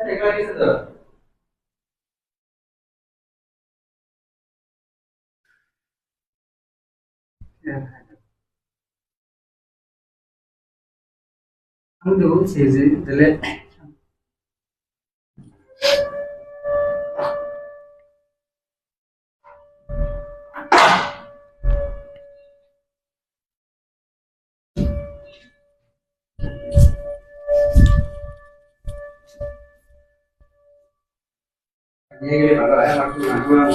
আমি তো বলছি যে তাহলে নিয়ে গেলে ভালো হয় আমার তো না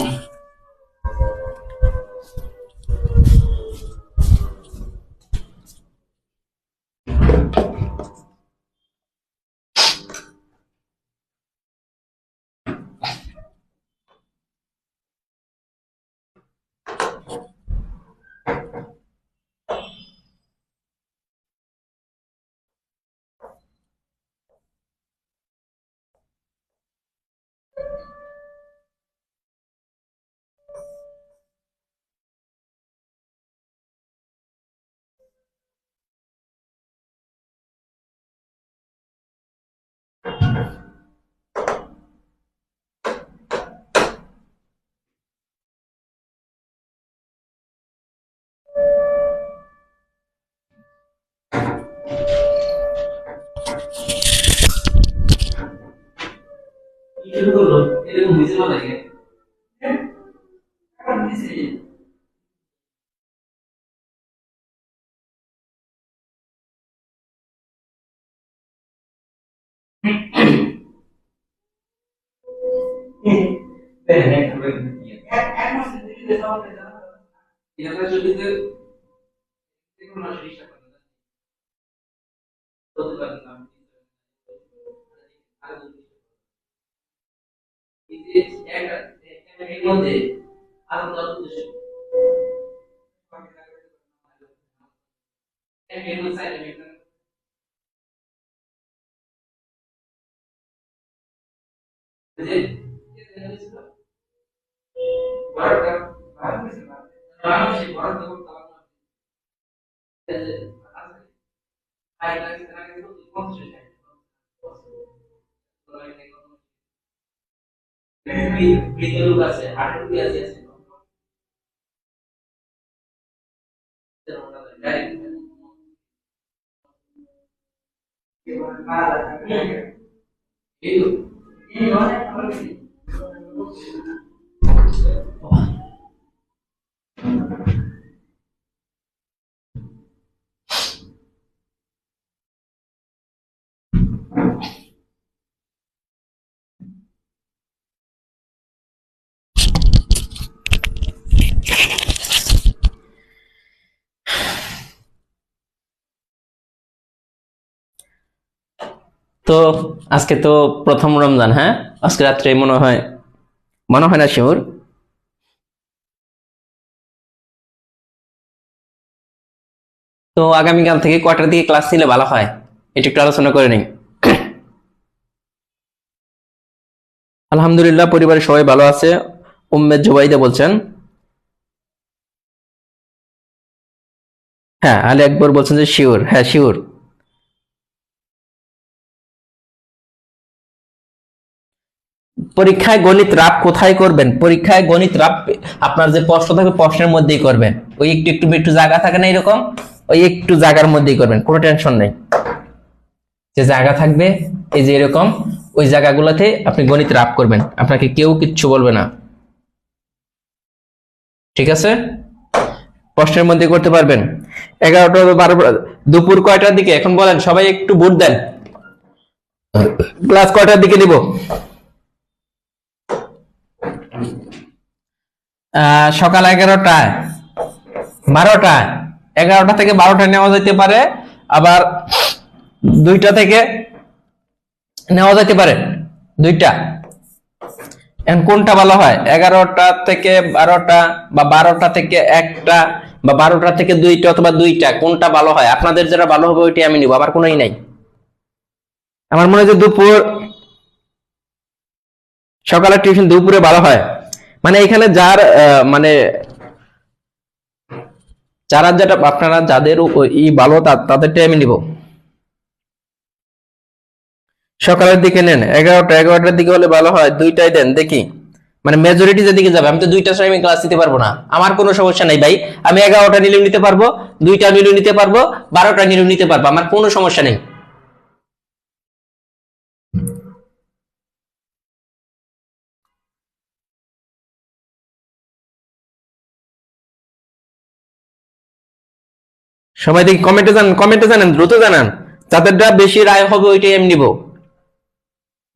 শুরু করলো এরকম হয়েছিল নাকি এখন দিছি এক মাসে দিলে সব এটা যদি দেখুন না জিনিসটা বলতে পারতাম এই যে এর মধ্যে আরো দশ উদ্দেশ্য এর মধ্যে সাইড বুঝে বড়টা বাংলাদেশে বড় তো আই লাগে লাগে তো কনসেন্ট্রেট ভিতরে লোক আছে হাটের দিকে আছে তো আজকে তো প্রথম রমজান, হ্যাঁ আজকে রাত্রে মনে হয় না শিওর। তো আগামীকাল থেকে কয়টার দিকে ক্লাস নিলে ভালো হয় এটা একটু আলোচনা করে নিই। আলহামদুলিল্লাহ পরিবারের সবাই ভালো আছে। উম্মে জুবাইদা বলছেন, হ্যাঁ আলী আকবর বলছেন যে শিওর, হ্যাঁ শিওর। পরীক্ষায় গণিত রাব কোথায় করবেন? পরীক্ষায় গণিত রাব আপনার যে প্রশ্ন থাকবে প্রশ্নের মধ্যেই করবেন। ওই একটু একটু একটু জায়গা থাকে না এরকম, ওই একটু জায়গার মধ্যেই করবেন, কোনো টেনশন নেই। যে জায়গা থাকবে এই যে এরকম, ওই জায়গাগুলোতে আপনি গণিত রাব করবেন, আপনাকে কেউ কিচ্ছু বলবে না, ঠিক আছে? প্রশ্নের মধ্যে করতে পারবেন। 11টা 12টা দুপুর কয়টার দিকে এখন বলেন, সবাই একটু ভোট দেন। ক্লাস কয়টার দিকে দিব? সকাল 11টায়, 12টায়, 11টা থেকে 12টায় নেওয়া যেতে পারে, আবার 2টা থেকে নেওয়া যেতে পারে, 2টা। এখন কোনটা ভালো হয়? 11টা থেকে 12টা বা 12টা থেকে 1টা বা 12টা থেকে 2টা অথবা 2টা, কোনটা ভালো হয়? আপনাদের যেটা ভালো হবে ওইটাই আমি নিব, আবার কোনোই নাই। আমার মনে হয় যে দুপুর, সকালের টিউশন দুপুরে ভালো হয়। মানে এখানে যার মানে যারা যেটা আপনারা যাদের ই ভালো তাদেরটাই আমি নিব। সকালের দিকে নেন, 11টার দিকে হলে ভালো হয়। দুইটাই দেন দেখি, মানে মেজরিটি যেদিকে যাবে। আমি তো দুইটার সময় আমি ক্লাস নিতে পারবো না, আমার কোনো সমস্যা নাই ভাই। আমি 11টা নিলেও নিতে পারবো, 2টা নিলেও নিতে পারবো, 12টা নিলেও নিতে পারবো, আমার কোনো সমস্যা নেই। সবাই দেখি কমেন্টে জানান, কমেন্টে জানান, দ্রুত জানান। যাদেরটা বেশি রায় হবে ওইটাই আমি নিব।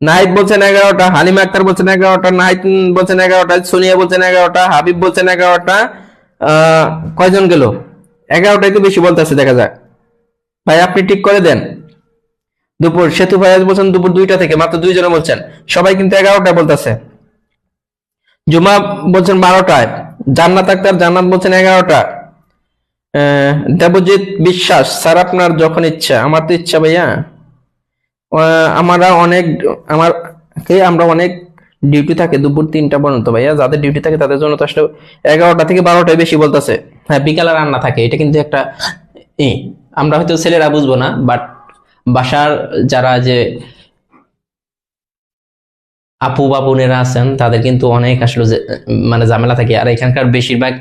নাহিদ বলছেন 11টা, হালিমা আক্তার বলছেন 11টা, নাহিদ বলছেন 11টা, সোনিয়া বলছেন 11টা, হাবিব বলছেন 11টা। কয়জন গেল? 11টাই তো বেশি বলতেছে, দেখা যাক। ভাই আপনি ঠিক করে দেন। দুপুর, সেতু ভাইয়াজ বলছেন দুপুর 2টা থেকে, মাত্র 2 জন বলছেন। সবাই কিন্তু 11টায় বলতেছে। জুমা বলছেন 12টায়, জান্নাত আক্তার জান্নাত বলছেন 11টা। দেবজিৎ বিশ্বাস স্যার আপনার যখন ইচ্ছা। আমার তো ইচ্ছা ভাইয়া। আমরা অনেক, আমার আমরা অনেক ডিউটি থাকে দুপুর 3টা পর্যন্ত ভাইয়া। যাদের ডিউটি থাকে তাদের জন্য তো আসলে 11টা থেকে 12টায় বেশি বলতেছে। হ্যাঁ, বিকালে রান্না থাকে, এটা কিন্তু একটা ই, আমরা হয়তো ছেলেরা বুঝবো না, বাট বাসার যারা যে আপু বা বোনেরা আছেন তাদের কিন্তু অনেক আসলে মানে ঝামেলা থাকে। আর এখানকার বেশিরভাগ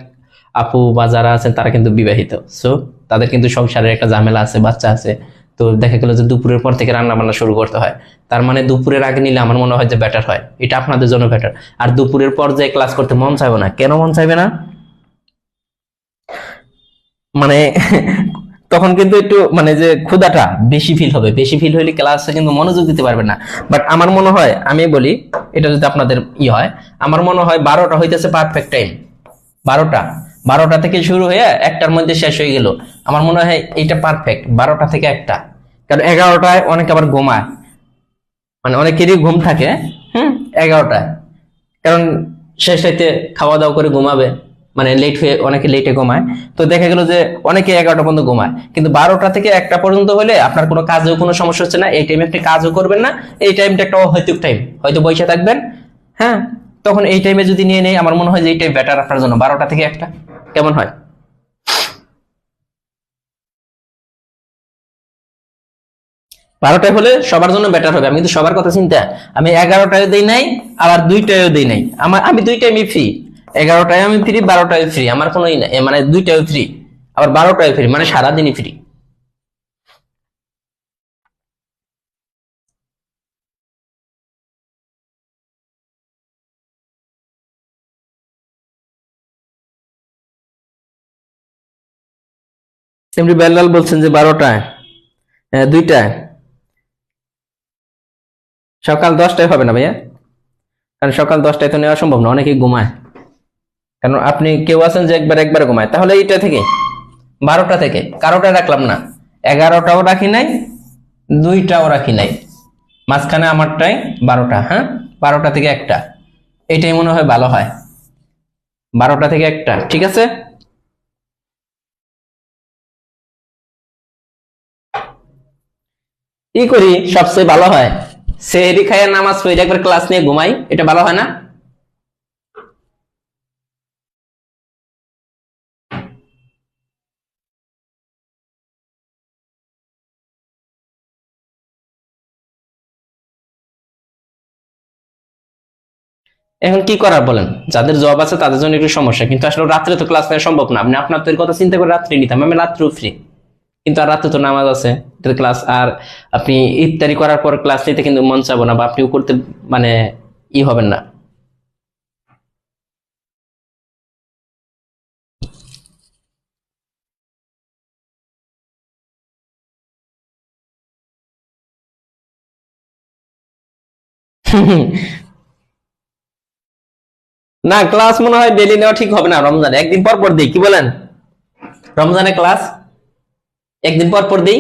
আপু বা যারা আছেন তারা কিন্তু বিবাহিত, সো তাদের কিন্তু সংসারের একটা ঝামেলা আছে, বাচ্চা আছে। তো দেখা গেল যে দুপুরের পর থেকে রান্না বান্না শুরু করতে হয়। তার মানে দুপুরের আগে নিলে আমার মনে হয় যে বেটার হয়, এটা আপনাদের জন্য বেটার। আর দুপুরের পর যে ক্লাস করতে মন চাইবে না, কেন মন চাইবে না? মানে তখন কিন্তু একটু মানে যে ক্ষুধাটা বেশি ফিল হবে, বেশি ফিল হলে ক্লাসে কিন্তু মনোযোগ দিতে পারবে না। বাট আমার মনে হয়, আমি বলি এটা যদি আপনাদের হয়, আমার মনে হয় 12টা হইতেছে পারফেক্ট টাইম। 12টা, 12টা থেকে শুরু হয়ে 1টার মধ্যে শেষ হয়ে গেল, আমার মনে হয় এইটা পারফেক্ট, 12টা থেকে 1টা। কারণ 11টায় অনেকে আবার ঘুমায়, মানে অনেকেরই ঘুম থাকে। 11টায়, কারণ শেষ রাতে খাওয়া দাওয়া করে ঘুমাবে, মানে লেট হয়ে অনেকে লেটে ঘুমায়। তো দেখা গেল যে অনেকে 11টা পর্যন্ত ঘুমায়, কিন্তু 12টা থেকে 1টা পর্যন্ত হলে আপনার কোনো কাজেও কোনো সমস্যা হচ্ছে না। এই টাইমে আপনি কাজও করবেন না, এই টাইমটা একটা অহৈতুক টাইম, হয়তো বসে থাকবেন। হ্যাঁ, তখন এই টাইমে যদি নিয়ে নেই, আমার মনে হয় যে এইটাই বেটার আপনার জন্য, 12টা থেকে 1টা। কেমন হয়? 12টায় হলে সবার জন্য বেটার হবে। আমি কিন্তু সবার কথা চিন্তা, আমি 11টায় দেই নাই, আবার 2টায়ও দেই নাই। আমি 2 টাইমই ফ্রি। 11টায় আমি ফ্রি, 12টায় ফ্রি, আমার কোনো মানে 2টায় ফ্রি, আবার 12টায় ফ্রি, মানে সারাদিনই ফ্রি। এমনি বেলাল বলছেন যে 12টায়, 2টায়। সকাল 10টায় হবে না ভাইয়া, কারণ সকাল 10টায় তো নেওয়া সম্ভব না, অনেকেই ঘুমায়। কারণ আপনি কেউ আছেন যে একবার একবার ঘুমায়, তাহলে এইটা থেকে 12টা থেকে কারোটা রাখলাম না, 11টাও রাখি নাই, 2টাও রাখি নাই, মাঝখানে আমারটাই 12টা। হ্যাঁ, 12টা থেকে 1টা, এটাই মনে হয় ভালো হয়। 12টা থেকে 1টা, ঠিক আছে। কি করি সবচেয়ে ভালো হয়, সেহরি খাইয়া নামাজ পড়ে একবার ক্লাস নিয়ে ঘুমাই, এটা ভালো হয় না? এখন কি করার বলেন, যাদের জব আছে তাদের জন্য একটু সমস্যা, কিন্তু আসলে রাত্রে তো ক্লাস নেওয়া সম্ভব না। আপনি আপনার তো এর কথা চিন্তা করে রাত্রে নিতাম, আমি রাত্রেও ফ্রি, কিন্তু আর রাতে তো নামাজ আছে, ক্লাস। আর আপনি ইফতারি করার পর ক্লাস নিতে কিন্তু মন চাবো না, বা আপনিও করতে মানে হবেন না। না, ক্লাস মনে হয় ডেলি নেওয়া ঠিক হবে না, রমজানে একদিন পর পর দিই, কি বলেন? রমজানে ক্লাস একদিন পর পর দিই।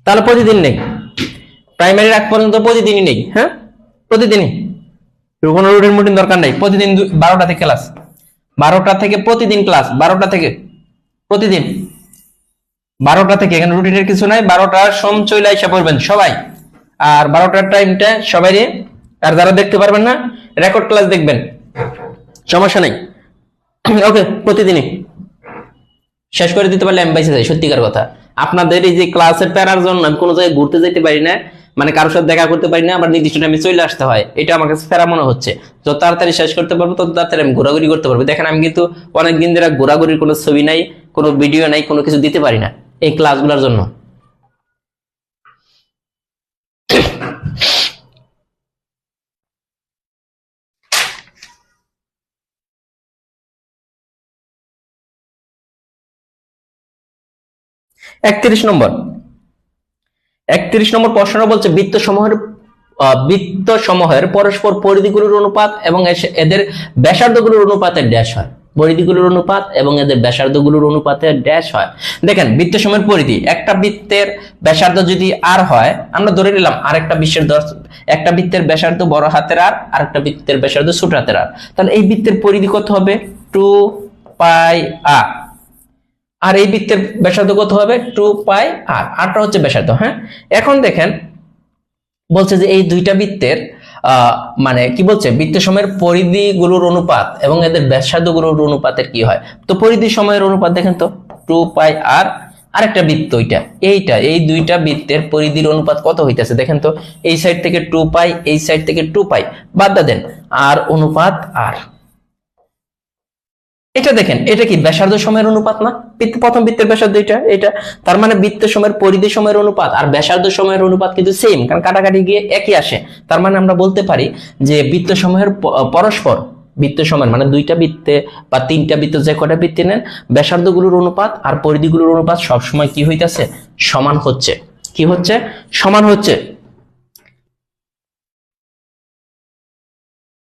তাহলে প্রতিদিন নেই, প্রাইমারি আগ পর্যন্ত প্রতিদিনই নেই। হ্যাঁ, প্রতিদিনই, কোনো রুটিন মুটিন দরকার নেই। প্রতিদিন 12টা থেকে ক্লাস, 12টা থেকে প্রতিদিন ক্লাস, 12টা থেকে প্রতিদিন, 12টা থেকে। এখানে রুটিনের কিছু নাই। 12টার সম চলে আইসা পড়বেন সবাই। আর 12টার টাইমটা সবাই, আর যারা দেখতে পারবেন না রেকর্ড ক্লাস দেখবেন, সমস্যা নেই। ওকে, প্রতিদিনই শেষ করে দিতে পারলে আমি বাইসে যাই। সত্যিকার কথা, আপনাদের এই যে ক্লাসের প্যারার জন্য আমি কোনো জায়গায় ঘুরতে যেতে পারি না, মানে কারোর সাথে দেখা করতে পারি না, আবার নির্দিষ্ট টাইমে চলে আসতে হয়। এটা আমার কাছে প্যারা মনে হচ্ছে। যত তাড়াতাড়ি শেষ করতে পারবো তত তাড়াতাড়ি আমি ঘোরাঘুরি করতে পারবো। দেখেন, আমি কিন্তু অনেকদিন ধরে ঘোরাঘুরির কোনো ছবি নাই, কোনো ভিডিও নাই, কোনো কিছু দিতে পারি না এই ক্লাসগুলোর জন্য। 31 নম্বর, 31 নম্বর প্রশ্ন বলছে বৃত্ত সমূহের পরস্পর পরিধিগুলোর অনুপাত এবং এদের ব্যাসার্ধগুলোর অনুপাতের ড্যাশ হয়। পরিধিগুলোর অনুপাত এবং এদের ব্যাসার্ধগুলোর অনুপাতের ড্যাশ হয়। দেখেন, বৃত্ত সমূহের পরিধি, একটা বৃত্তের ব্যাসার্ধ যদি আর হয়, আমরা ধরে নিলাম আরেকটা একটা বৃত্তের ব্যাসার্ধ বড় হাতের আর, আরেকটা বৃত্তের ব্যাসার্ধ ছোট হাতের আর, তাহলে এই বৃত্তের পরিধি কত হবে? 2 পাই আর। আর এই বৃত্তের ব্যাসার্ধ কত হবে? 2 পাই আর। আরটা হচ্ছে ব্যাসার্ধ। হ্যাঁ, এখন দেখেন বলছে যে এই দুইটা বৃত্তের মানে কি বলছে, বৃত্ত সময়ের পরিধিগুলোর অনুপাত এবং এদের ব্যাসার্ধগুলোর অনুপাতের কি হয়। তো পরিধি সময়ের অনুপাত দেখেন তো, 2 পাই আর, আরেকটা বৃত্ত এই দুইটা বৃত্তের পরিধির অনুপাত কত হইতেছে দেখেন তো। এই সাইড থেকে 2 পাই, এই সাইড থেকে 2 পাই, বাদ দেন, আর অনুপাত আর। এটা দেখেন, এটা কি ব্যাসার্ধ সময়ের অনুপাত না? প্রথম বৃত্তের ব্যাসার্ধ এটা, তার মানে বৃত্ত সময়ের পরিধি সময়ের অনুপাত আর ব্যাসার্ধ সময়ের অনুপাত কিন্তু সেম, কারণ কাটাকাটি গিয়ে একই আসে। তার মানে আমরা বলতে পারি যে বৃত্ত সময়ের পরস্পর, বৃত্ত সময়ের মানে দুইটা বৃত্তে বা তিনটা বৃত্ত যে কটা বৃত্তে নেন, ব্যাসার্ধগুলোর অনুপাত আর পরিধিগুলোর অনুপাত সবসময় কি হইতাছে? সমান হচ্ছে। কি হচ্ছে? সমান হচ্ছে।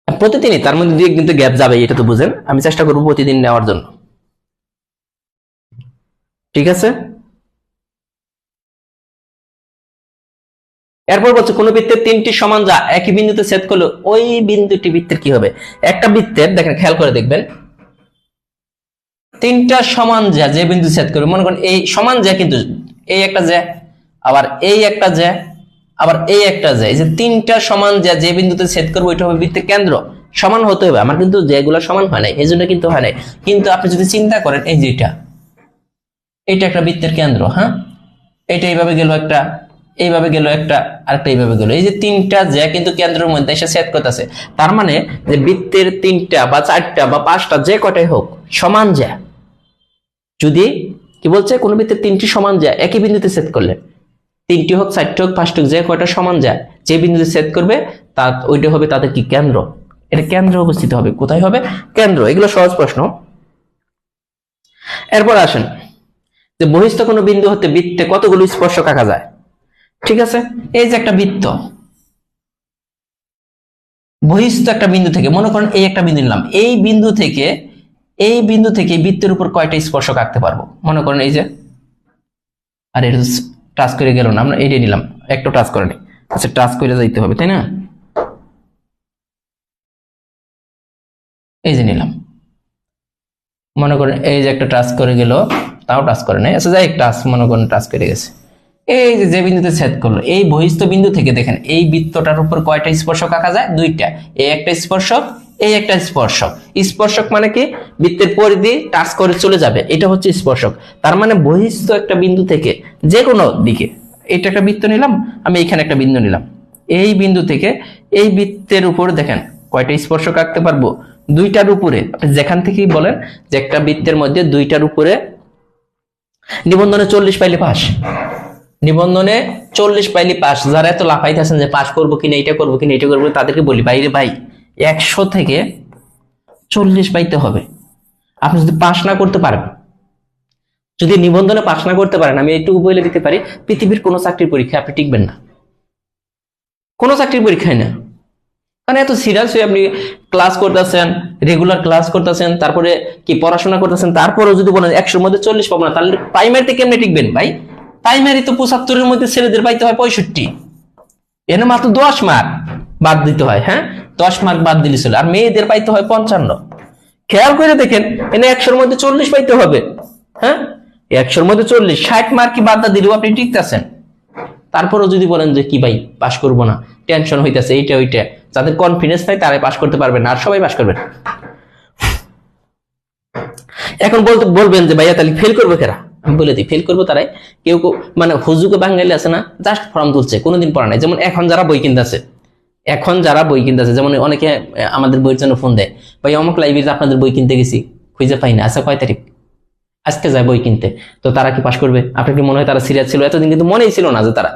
প্রতিদিনই, তার মধ্যে দিয়ে কিন্তু গ্যাপ যাবে, এটা তো বুঝেন। আমি চেষ্টা করবো প্রতিদিন নেওয়ার জন্য, ঠিক আছে? এরপর বলছে কোন বৃত্তের 3টি সমান যা একই বিন্দুতে ছেদ করলে ওই বিন্দুটি বৃত্তের কি হবে? একটা বৃত্তের দেখেন, খেয়াল করে দেখবেন, 3টা সমান যা যে বিন্দু ছেদ করবে, মনে করেন এই সমান যা, কিন্তু এই একটা যা, আবার এই একটা যা, আবার এই একটা যা, এই যে 3টা সমান যা যে বিন্দুতে ছেদ করবে ওইটা হবে বৃত্তের কেন্দ্র। সমান হতে হবে। আমার কিন্তু যেগুলো সমান হয় নাই এই জন্য কিন্তু হয় নাই। কিন্তু আপনি যদি চিন্তা করেন, এই যে এটা একটা বৃত্তের কেন্দ্র। হ্যাঁ, এটা এইভাবে গেল একটা, এইভাবে গেল একটা, আরেকটা এইভাবে গেল, এই যে 3টা যা কিন্তু কেন্দ্রের মধ্যে এসে ছেদ করতেছে। তার মানে যে বৃত্তের 3টা বা 4টা বা 5টা যে কটাই হোক সমান যা, যদি কি বলছে কোন বৃত্তের 3টি সমান যা একই বিন্দুতে ছেদ করলে, 3টি হোক 4টি হোক 5টি হোক, যে কয়টা সমান যায় যে বিন্দুতে ছেদ করবে তা ওইটা হবে তাদের কি? কেন্দ্র। এটা কেন্দ্র অবস্থিত হবে। কোথায় হবে? কেন্দ্র। এগুলো সহজ প্রশ্ন। এরপর আসেন যে বহিস্থ কোনো বিন্দু হতে বৃত্তে কতগুলো স্পর্শক আঁকা যায়। ঠিক আছে, এই যে একটা বৃত্ত, বহিস্থ একটা বিন্দু থেকে, মনে করেন এই একটা বিন্দু নিলাম, এই বিন্দু থেকে বৃত্তের উপর কয়টা স্পর্শক আঁকতে পারবো? মনে করেন এই যে, আর এটা টাচ করে গেল না, আমরা এইটাই নিলাম, একটা টাচ করে নি। আচ্ছা, টাচ করে যাইতে হবে, তাই না? এই যে নিলাম, মনে করেন এই যে একটা টাচ করে গেল, তাও টাচ করে নাই। আচ্ছা, যাই টাচ, মনে করেন টাচ করে গেছে। এই যে বিন্দুতে ছেদ করলো, এই বহিস্থ বিন্দু থেকে দেখেন এই বৃত্তটার উপর কয়টা স্পর্শক আঁকা যায়? 2টা। এই একটা স্পর্শক, এই একটা স্পর্শক। স্পর্শক মানে কি? বৃত্তের পরিধি টাচ করে চলে যাবে, এটা হচ্ছে স্পর্শক। তার মানে বহিস্থ একটা বিন্দু থেকে যে কোনো দিকে, এটা একটা বৃত্ত নিলাম, আমি এখানে একটা বিন্দু নিলাম, এই বিন্দু থেকে এই বৃত্তের উপর দেখেন কয়টা স্পর্শক আঁকতে পারবো? 2টার উপরে। যেখান থেকেই বলেন যে একটা বৃত্তের মধ্যে 2টার উপরে, নিবন্ধনে 40 পাইলে পাস, নিবন্ধনে 40 পাইলে পাস। যারা এত লাফাইতেছেন যে পাস করবো কিনা, এটা করবো কিনা, এটা করবো, তাদেরকে বলি বাইরে ভাই 100 থেকে 40 পাইতে হবে। আপনি যদি পাস না করতে পারেন, যদি নিবন্ধনে পাস না করতে পারেন, আমি এইটুকু বলে দিতে পারি, পৃথিবীর কোনো চাকরির পরীক্ষায় আপনি টিকবেন না, কোনো চাকরির পরীক্ষায় না। কারণ এত সিরিয়াস হয়ে আপনি ক্লাস করতেছেন, রেগুলার ক্লাস করতেছেন, তারপরে কি পড়াশোনা করতেছেন, তারপরেও যদি বলেন 100-র মধ্যে 40 পাবো না, তাহলে প্রাইমারিতে কেমনে টিকবেন ভাই? প্রাইমারি তো 75-এর মধ্যে ছেলেদের পাইতে হয় 65, এনে মাত্র 10 মার্ক বাদ দিতে হয়। হ্যাঁ, 10 মার্ক বাদ দিলে ছিল, আর মেয়েদের পাইতে হয় 55। খেয়াল করে দেখেন, এনে 100-এর মধ্যে 40 পাইতে হবে। হ্যাঁ, 100-এর মধ্যে 40, 60 মার্ক কি বাদ দিলেও আপনি টিকতেছেন। তারপরও যদি বলেন যে কি ভাই পাস করবো না, টেনশন হইতেছে, এইটা ওইটা, যাদের কনফিডেন্স নাই তারাই পাস করতে পারবেন না, আর সবাই পাস করবেন। এখন বলবেন যে ভাইয়া তাহলে ফেল করবো কেরা? আমি বলে দিই, ফেল করবো তারাই কেউ মানে হুজুকে বাঙালি আছে না, জাস্ট ফর্ম তুলছে, কোনোদিন পড়া নাই। যেমন এখন যারা বই কিনতে আছে, যেমন অনেকে আমাদের বইয়ের জন্য ফোন দেয়, ভাই অমুক লাইব্রেরিতে আপনাদের বই কিনতে গেছি, খুঁজে পাই না, আচ্ছা কয় তারিখ, আজকে যায় বই কিনতে। তো তারা কি পাস করবে? আপনার কি মনে হয় তারা সিরিয়াস ছিল? এতদিন কিন্তু মনেই ছিল না যে তারা।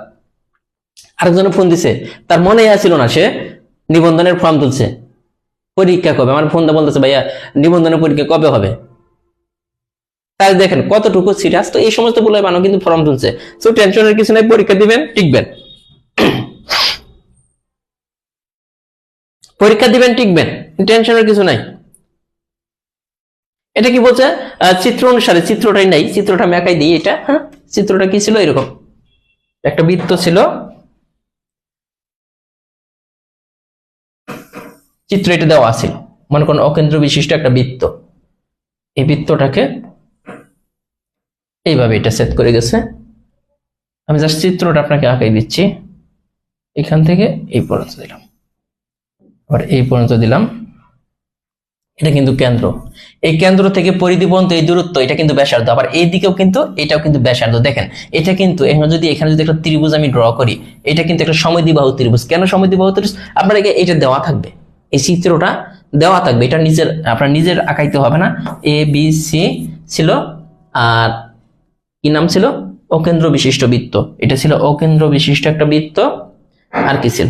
আরেকজনে ফোন দিছে, তার মনেই ছিল না, সে নিবন্ধনের ফর্ম তুলছে, পরীক্ষা কবে, আমার ফোন দিয়ে বলতেছে ভাইয়া নিবন্ধনের পরীক্ষা কবে হবে। তাই দেখেন কতটুকু সিরিয়াস। তো এই সমস্ত বলে মানুষ কিন্তু ফর্ম তুলছে, সো টেনশনের কিছু নাই, পরীক্ষা দিবেন, টিকবেন। পরীক্ষা দিবেন, টিকবেন, টেনশনের কিছু নাই। এটা কি বলছে? চিত্র অনুসারে, চিত্রটাই নাই, চিত্রটা আমি একাই দিই। এটা হ্যাঁ, চিত্রটা কি ছিল? এরকম একটা বৃত্ত ছিল, চিত্র এটা দেওয়া ছিল, মনে করেন অকেন্দ্র বিশিষ্ট একটা বৃত্ত। এই বৃত্তটাকে এইভাবে এটা সেট করে গেছে। আমি জাস্ট চিত্রটা আপনাকে আঁকাই দিচ্ছি, এখান থেকে এই পর্যন্ত দিলাম, আবার এই পর্যন্ত দিলাম। এটা কিন্তু কেন্দ্র, এই কেন্দ্র থেকে পরিধি পর্যন্ত এই দূরত্ব, এটা কিন্তু ব্যাসার্ধ। আবার এই দিকেও কিন্তু, এটাও কিন্তু ব্যাসার্ধ। দেখেন এটা কিন্তু এখানে যদি একটা ত্রিভুজ আমি ড্র করি, এটা কিন্তু একটা সমদ্বিবাহু ত্রিভুজ। কেন সমদ্বিবাহু ত্রিভুজ? আপনাকে এটা দেওয়া থাকবে, এই চিত্রটা দেওয়া থাকবে, এটা আপনার নিজের আঁকাইতে হবে না। এ বি সি ছিল, আর কি নাম ছিল? অকেন্দ্র বিশিষ্ট বৃত্ত। এটা ছিল অকেন্দ্র বিশিষ্ট একটা বৃত্ত। আর কি ছিল?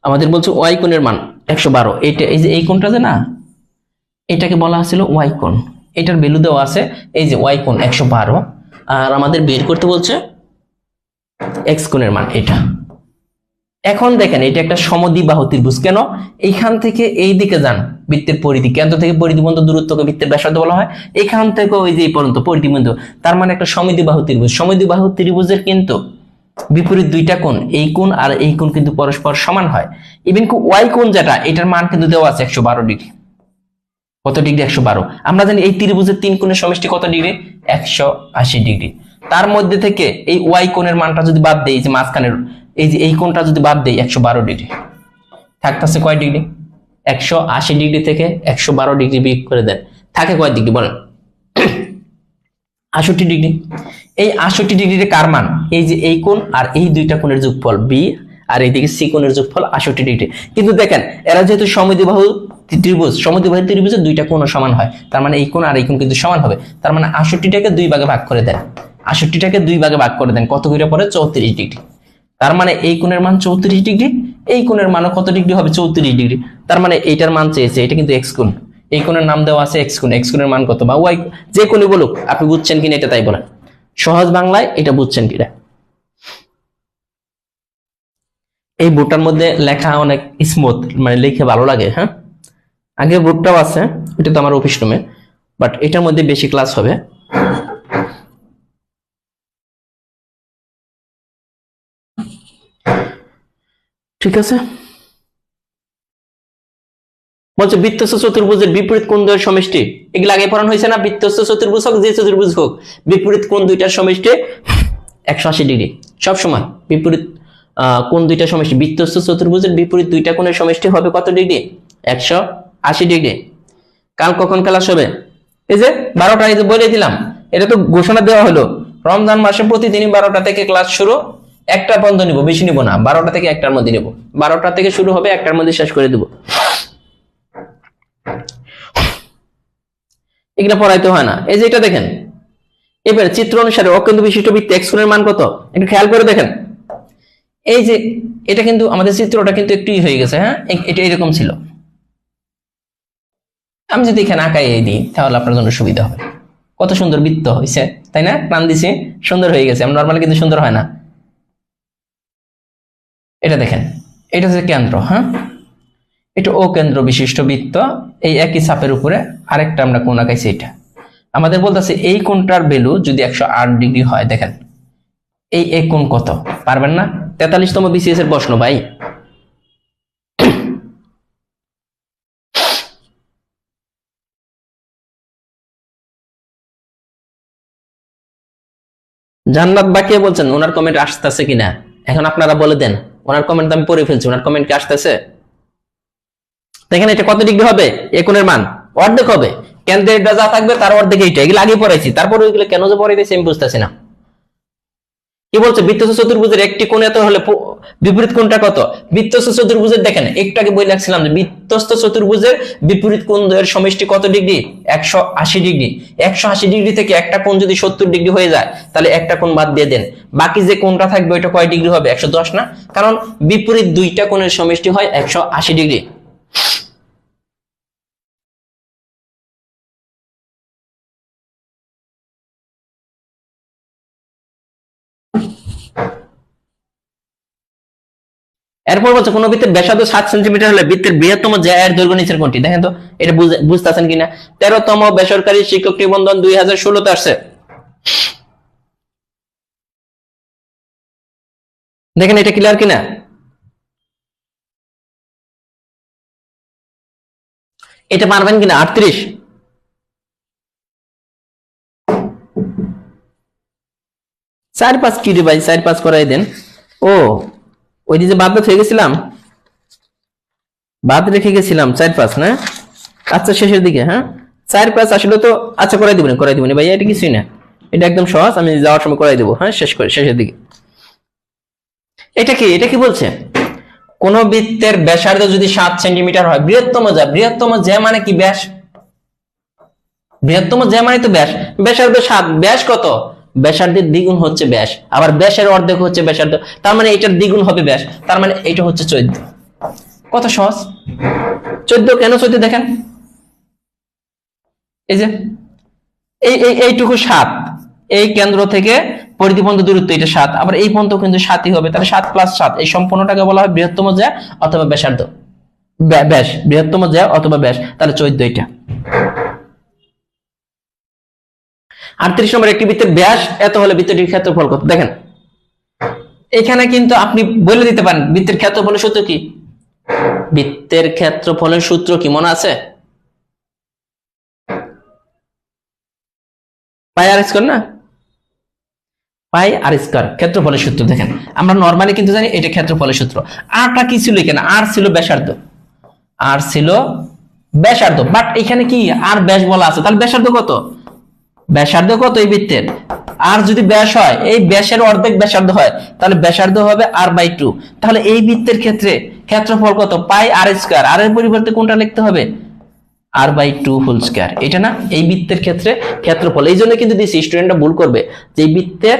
আমাদের বলছে ওয়াই কোণের মান 112। এইটা, এই যে এই কোণটা যে না, এটাকে বলা হয়েছিল ওয়াই কোণ। এটার ভ্যালু দেওয়া আছে, এই যে ওয়াই কোণ 112, আর আমাদের বের করতে বলছে এক্স কোণের মান এটা। এখন দেখেন এটা একটা সমদ্বিবাহু ত্রিভুজ। কেন? এইখান থেকে এই দিকে যান, বৃত্তের পরিধি, কেন্দ্র থেকে পরিধি পর্যন্ত দূরত্বকে বৃত্তের ব্যাসার্ধ বলা হয়। এখান থেকে ওই যে এই পর্যন্ত পরিধি পর্যন্ত, তার মানে একটা সমদ্বিবাহু ত্রিভুজ। সমদ্বিবাহু ত্রিভুজের কিন্তু বিপরীত দুইটা কোণ, এই কোণ আর এই কোণ কিন্তু পরস্পর সমান হয়। ইভেন ওয়াই কোণ যেটা, এটার মান কিন্তু দেওয়া আছে 112 ডিগ্রি। কত ডিগ্রি? 112। আমরা জানি এই ত্রিভুজের তিন কোণের সমষ্টি কত ডিগ্রি? 180 ডিগ্রি। তার মধ্যে থেকে এই ওয়াই কোণের মানটা যদি বাদ দেই, যে মাঝখানের এই যে এই কোণটা যদি বাদ দেই, 112 ডিগ্রি, থাকতেছে কয় ডিগ্রি? 180 ডিগ্রি থেকে 112 ডিগ্রি বিয়োগ করে দেন, থাকে কয় ডিগ্রি বলেন? 68 ডিগ্রি। এই 68 ডিগ্রিতে কার মান? এই যে এই কোণ আর এই দুইটা কোণের যোগফল বি, আর এইদিকে সি কোণের যোগফল 68 ডিগ্রি। কিন্তু দেখেন এরা যেহেতু সমদ্বিবাহু ত্রিভুজ, সমদ্বিবাহু ত্রিভুজের দুইটা কোণ সমান হয়, তার মানে এই কোণ আর এই কোণ কিন্তু সমান হবে। তার মানে 68টাকে 2 ভাগে ভাগ করে দেন, 68টাকে 2 ভাগে ভাগ করে দেন, কত করে পড়ে? 34 ডিগ্রি। তার মানে এই কোণের মান 34 ডিগ্রি, এই কোণের মানও কত ডিগ্রি হবে? 34 ডিগ্রি। তার মানে এইটার মান চেয়েছে, এটা কিন্তু এক্স কোণ, এই কোণের নাম দেওয়া আছে এক্স কোণ। এক্স কোণের মান কত? বা ওয়াই, যে কোণই বলুক, আপনি বুঝছেন কিনা এটা তাই বলেন, সহজ বাংলায় এটা বুঝছেন কিনা। এই বোর্ডটার মধ্যে লেখা অনেক স্মুথ, মানে লিখে ভালো লাগে। হ্যাঁ, আগে বোর্ডটাও আছে, এটা তো আমার অফিস রুমে, বাট এটার মধ্যে বেশি ক্লাস হবে। ঠিক আছে, বলছে বৃত্তস্থ চতুর্ভুজের বিপরীত কোণ দ্বয়ের সমষ্টি, এগুলো আগে পড়ানো হয়েছে না? বৃত্তস্থ চতুর্ভুজ হোক, যে চতুর্ভুজ হোক, বিপরীত কোণ দুইটার সমষ্টি 180 ডিগ্রি। সব সময় বিপরীত কোণ দুইটা সমষ্টি, বৃত্তস্থ চতুর্ভুজের বিপরীত দুইটা কোণের সমষ্টি হবে কত ডিগ্রি? 180 ডিগ্রি। কাল কখন ক্লাস হবে? এই যে 12টা, এই যে বলে দিলাম, এটা তো ঘোষণা দেওয়া হলো রমজান মাসে প্রতিদিনই 12টা থেকে ক্লাস শুরু, একটা বন্ধ নিব, বেশি নিব না, 12টা থেকে 1টার মধ্যে নিব। 12টা থেকে শুরু হবে, 1টার মধ্যে শেষ করে দেব। এগুলো পড়াইতে হয় না। এই যে এটা দেখেন, এবার চিত্র অনুসারে অকেন্দ্র বিশিষ্ট বৃত্তে এক্স কোণের মান কত? একটু খেয়াল করে দেখেন। এই যে এটা কিন্তু আমাদের চিত্রটা কিন্তু একটু হয়ে গেছে। হ্যাঁ, এটা এরকম ছিল। আমি যদি এখানে আঁকাই দিই তাহলে আপনার জন্য সুবিধা হবে। কত সুন্দর বৃত্ত হয়েছে, তাই না? প্রাণ দিছে, সুন্দর হয়ে গেছে। আমরা নর্মালি কিন্তু সুন্দর হয় না। এটা দেখেন, এটা হচ্ছে কেন্দ্র। হ্যাঁ, এটা ও কেন্দ্র বিশিষ্ট বৃত্ত, এই একই চাপের উপরে আরেকটা আমরা কোণ আঁকাইছি। এটা আমাদের বলতেছে এই কোণটার ভ্যালু যদি 108 ডিগ্রি হয়, দেখেন এই কোণ কত, পারবেন না? 43তম বিসিএস এর প্রশ্ন ভাই। জান্নাত বাকিয়ে বলছেন ওনার কমেন্ট আসতেছে কিনা, এখন আপনারা বলে দেন। ওনার কমেন্ট আমি পড়ে ফেলছি, ওনার কমেন্ট কি আসতেছে? দেখেন এটা কত ডিগ্রি হবে, এই কোণের মান অর্ধেক হবে। কেন্দ্রের যা থাকবে তার অর্ধেক এইটা, এগুলো আগে পড়াইছি, তারপরে ওইগুলো কেন যে পড়াইতেছি আমি বুঝতেছি না। কি বলছে, বৃত্তস্থ চতুর্ভুজের একটি কোণ এত হলে বিপরীত কোণটা কত? বৃত্তস্থ চতুর্ভুজের দেখেন একটু আগে বই রাখছিলাম যে বৃত্তস্থ চতুর্ভুজের বিপরীত কোণ এর সমষ্টি কত ডিগ্রি? 180 ডিগ্রি। 180 ডিগ্রি থেকে একটা কোণ যদি 70 ডিগ্রি হয়ে যায় তাহলে একটা কোণ বাদ দিয়ে দেন, বাকি যে কোণটা থাকবে ওইটা কয় ডিগ্রি হবে? 110 না? কারণ বিপরীত দুইটা কোণের সমষ্টি হয় 180 ডিগ্রি। এরপর বলছে কোন বৃত্তের ব্যাসার্ধ 7 সেন্টিমিটার হলে বৃত্তের বৃহত্তম জ্যা এর দৈর্ঘ্য নিচের কোনটি? দেখেন তো এটা বুঝতেছেন কিনা। 13তম বেসরকারি শিক্ষক নিবন্ধন 2016 তে আসছে। দেখেন এটা ক্লিয়ার কিনা। এটা পারবেন কিনা? 38। চার পাঁচ কি রে ভাই, 4-5 করাই দেন। ও ওই যে বাদ হয়ে গেছিলাম, বাদ রেখে গেছিলাম 4-5 না? আচ্ছা শেষের দিকে, হ্যাঁ 4-5 আসলে তো আচ্ছা করাই দিবেন ভাই, এটা কিছুই না, এটা একদম সহজ, আমি যাওয়ার সময় করাই দেবো। হ্যাঁ শেষ করে শেষের দিকে। এটা কি বলছে, কোন বৃত্তের ব্যাসার্ধ যদি 7 সেন্টিমিটার হয়, বৃহত্তম জ্যা মানে কি? ব্যাস। বৃহত্তম জ্যা মানে তো ব্যাস। ব্যাসার্ধ 7, ব্যাস কত? ব্যাসার্ধের দ্বিগুণ হচ্ছে ব্যাস, আবার ব্যাসের অর্ধেক হচ্ছে ব্যাসার্ধ, তার মানে এটার দ্বিগুণ হবে ব্যাস, তার মানে এটা হচ্ছে 14। কত সহজ। 14 কেন 14 দেখেন, এই যে এইটুকু 7, এই কেন্দ্র থেকে পরিধি পর্যন্ত দূরত্ব এটা 7, আবার এই পর্যন্ত কিন্তু 7ই হবে, তাহলে 7 + 7 এই সম্পূর্ণটাকে বলা হয় বৃহত্তম জ্যা অথবা ব্যাসার্ধ, ব্যাস, বৃহত্তম জ্যা অথবা ব্যাস, তাহলে 14 এটা। 38 নম্বর, একটি বৃত্তের ব্যাস এত হলে বৃত্তটির ক্ষেত্রফল কত? দেখেন এখানে কিন্তু আপনি বলে দিতে পারেন বৃত্তের ক্ষেত্রফলের সূত্র কি। বৃত্তের ক্ষেত্রফলের সূত্র কি মনে আছে? পাই আর স্কয়ার না, পাই আর স্কয়ার ক্ষেত্রফলের সূত্র। দেখেন আমরা নরমালি কিন্তু জানি এটা ক্ষেত্রফলের সূত্র। আরটা কি ছিল এখানে? আর ছিল ব্যাসার্ধ, বাট এখানে কি আর ব্যাস বলা আছে, তাহলে ব্যাসার্ধ কত? এই বৃত্তের আর যদি ব্যাস হয়, এই ব্যাসের অর্ধেক ব্যাসার্ধ হয়, তাহলে ব্যাসার্ধ হবে r/2। তাহলে এই বৃত্তের ক্ষেত্রে ক্ষেত্রফল কত? পাই আর স্কয়ার, আর এর পরিবর্তে কোনটা লিখতে হবে? r/2 হোল স্কয়ার, এটা না এই বৃত্তের ক্ষেত্রে ক্ষেত্রফল। এই জন্য কিন্তু দিছি, স্টুডেন্টরা ভুল করবে যে এই বৃত্তের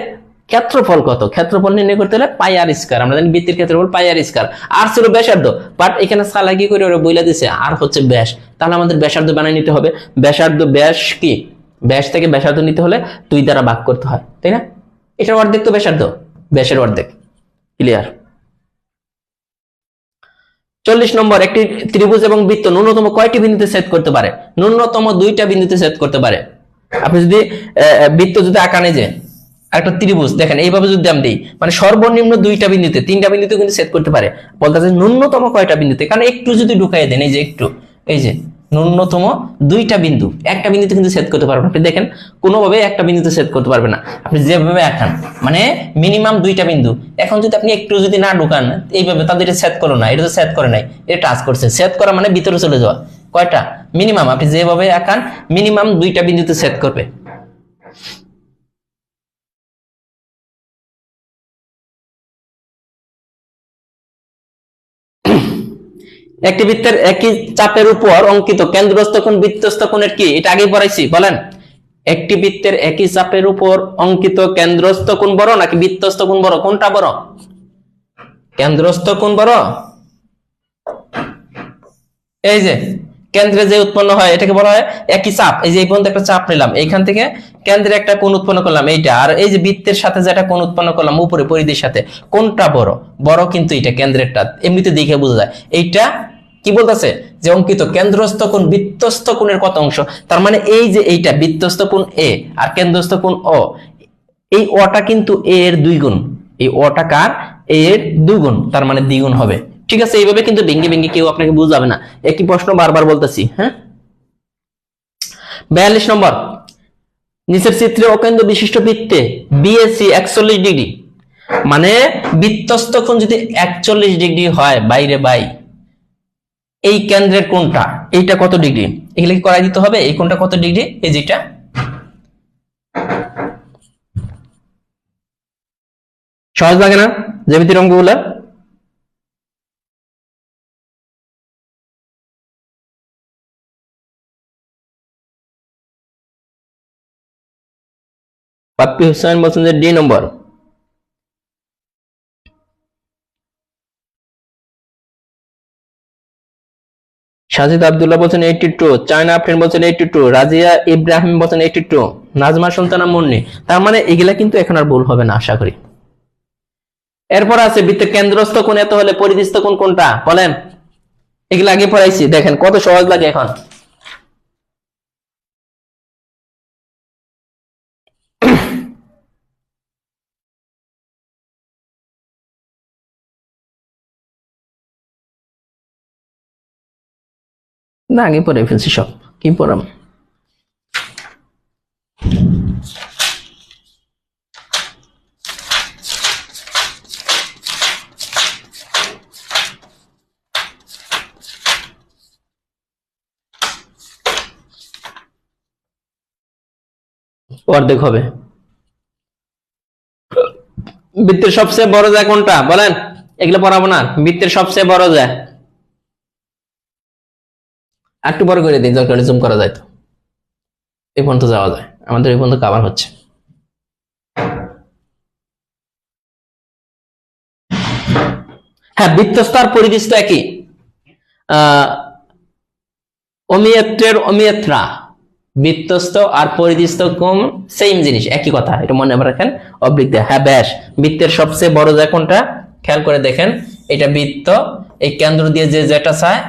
ক্ষেত্রফল কত, ক্ষেত্রফল নির্ণয় করতে হলে পাই আর স্কয়ার, আমরা জানি বৃত্তের ক্ষেত্রফল পাই আর স্কয়ার। আর ছিল ব্যাসার্ধ, বাট এখানে চালাকি করে ওরা বইলা দিছে আর হচ্ছে ব্যাস, তাহলে আমাদের ব্যাসার্ধ বানিয়ে নিতে হবে। ব্যাস কি, ব্যাস থেকে ব্যাসার্ধ নিতে হলে 2 দ্বারা ভাগ করতে হয়, তাই না? এটার অর্ধেক তো ব্যাসার্ধ, ব্যাসের অর্ধেক। ক্লিয়ার। 40 নম্বর, একটি ত্রিভুজ এবং বৃত্ত ন্যূনতম কয়টি বিন্দুতে ছেদ করতে পারে? ন্যূনতম 2টা বিন্দুতে ছেদ করতে পারে। আপনি যদি বৃত্ত যদি আঁকানে যে একটা ত্রিভুজ দেখেন এইভাবে যদি আমি দিই, মানে সর্বনিম্ন 2টা বিন্দুতে, 3টা বিন্দুতে কিন্তু ছেদ করতে পারে। বলতেছে ন্যূনতম কয়টা বিন্দুতে, কারণ একটু যদি ঢুকাই দেন, এই যে একটু, এই যে ন্যূনতম 2টা বিন্দু, একটা বিন্দুতে কিন্তু ছেদ করতে পারবেন। আপনি দেখেন কোনোভাবে একটা বিন্দুতে ছেদ করতে পারবে না, আপনি যেভাবে আঁকান, মানে মিনিমাম 2টা বিন্দু। এখন যদি আপনি একটু যদি না ঢুকান এইভাবে, তাদের এটা ছেদ করো না, এটা তো ছেদ করে নাই, এটা টাচ করছে। ছেদ করা মানে ভিতরে চলে যাওয়া। কয়টা? মিনিমাম, আপনি যেভাবে আঁকান মিনিমাম 2টা বিন্দুতে ছেদ করবে। একটি বৃত্তের একই চাপের উপর অঙ্কিত কেন্দ্রস্থ কোণ বৃত্তস্থ কোণের কি? এটা আগেই পড়াইছি, বলেন। একটি বৃত্তের একই চাপের উপর অঙ্কিত কেন্দ্রস্থ কোণ বড় নাকি বৃত্তস্থ কোণ বড়? কোনটা বড়? কেন্দ্রস্থ কোণ বড়। এই যে কেন্দ্রে যে উৎপন্ন হয় এটাকে বলা হয় একই চাপ। এই যে এই পর্যন্ত একটা চাপ নিলাম, এইখান থেকে কেন্দ্রে একটা কোণ উৎপন্ন করলাম এইটা, আর এই যে বৃত্তের সাথে যেটা কোণ উৎপন্ন করলাম উপরে পরিধির সাথে, কোনটা বড়? বড় কিন্তু এটা কেন্দ্রেরটা, এমনিতে দেখে বোঝা যায়। এইটা কি বলতেছে যে অঙ্কিত কেন্দ্রস্থ কোণ বৃত্তস্থ কোণের কত অংশ। তার মানে এই যে এইটা বৃত্তস্থ কোণ এ আর কেন্দ্রস্থ কোণ ও, এই ওটা কিন্তু এ এর 2 গুণ, এই ওটা কার এ এর 2 গুণ, তার মানে দ্বিগুণ হবে। ঠিক আছে, এইভাবে কিন্তু ভেঙ্গে ভেঙ্গে কেউ আপনাকে বুঝাবে না, একই প্রশ্ন বারবার বলতেছি। হ্যাঁ, 42 নম্বর, নিচের চিত্রে অকেন্দ্র বিশিষ্ট বৃত্তে বিএসি 41 ডিগ্রি, মানে বৃত্তস্থ কোণ যদি 41 ডিগ্রি হয় বাইরে বাই, এই কেন্দ্রের কোণটা এইটা কত ডিগ্রি, এগুলো কি করাই দিতে হবে। এই কোণটা কত ডিগ্রি, এই যেটা সহজ লাগে না জ্যামিতির অঙ্কগুলা। পাপ্পি হুসাইন বলছেন যে ডি নম্বর। সাজিদ আব্দুল্লাহ বলছেন 82, চায়না আফরিন বলছেন 82, রাজিয়া ইব্রাহিম বলছেন 82, নাজমা সুলতানা মুন্নি। তার মানে এগুলা কিন্তু এখন আর ভুল হবে না আশা করি। এরপর আছে বৃত্তের কেন্দ্রস্থ কোণ এত হলে পরিধিস্থ কোণ কোনটা বলেন। এগুলা আগে পড়াইছি, দেখেন কত সহজ লাগে এখন। না আগে পড়ে ফেলছি সব, কি পড়াম। অর্ধেক হবে। বৃত্তের সবচেয়ে বড় যায় কোনটা বলেন, এগুলো পড়াবো না। বৃত্তের সবচেয়ে বড় যায়, একটু বড় করে দিই, দরকার জুম করা যায় তো, এই পর্যন্ত যাওয়া যায়, আমাদের এই পর্যন্ত কভার হচ্ছে। হ্যাঁ, বৃত্তস্থ আর পরিধিস্থ একই, অমিয়ত্রের অমিয়ত্রা, বৃত্তস্থ আর পরিধিস্থ কোণ সেম জিনিস, একই কথা, এটা মনে রাখেন। অবলিক দেয়, হ্যাঁ ব্যাস। বৃত্তের সবচেয়ে বড় যায় কোনটা খেয়াল করে দেখেন, এটা বৃত্ত, এই কেন্দ্র দিয়ে যে যেটা চায়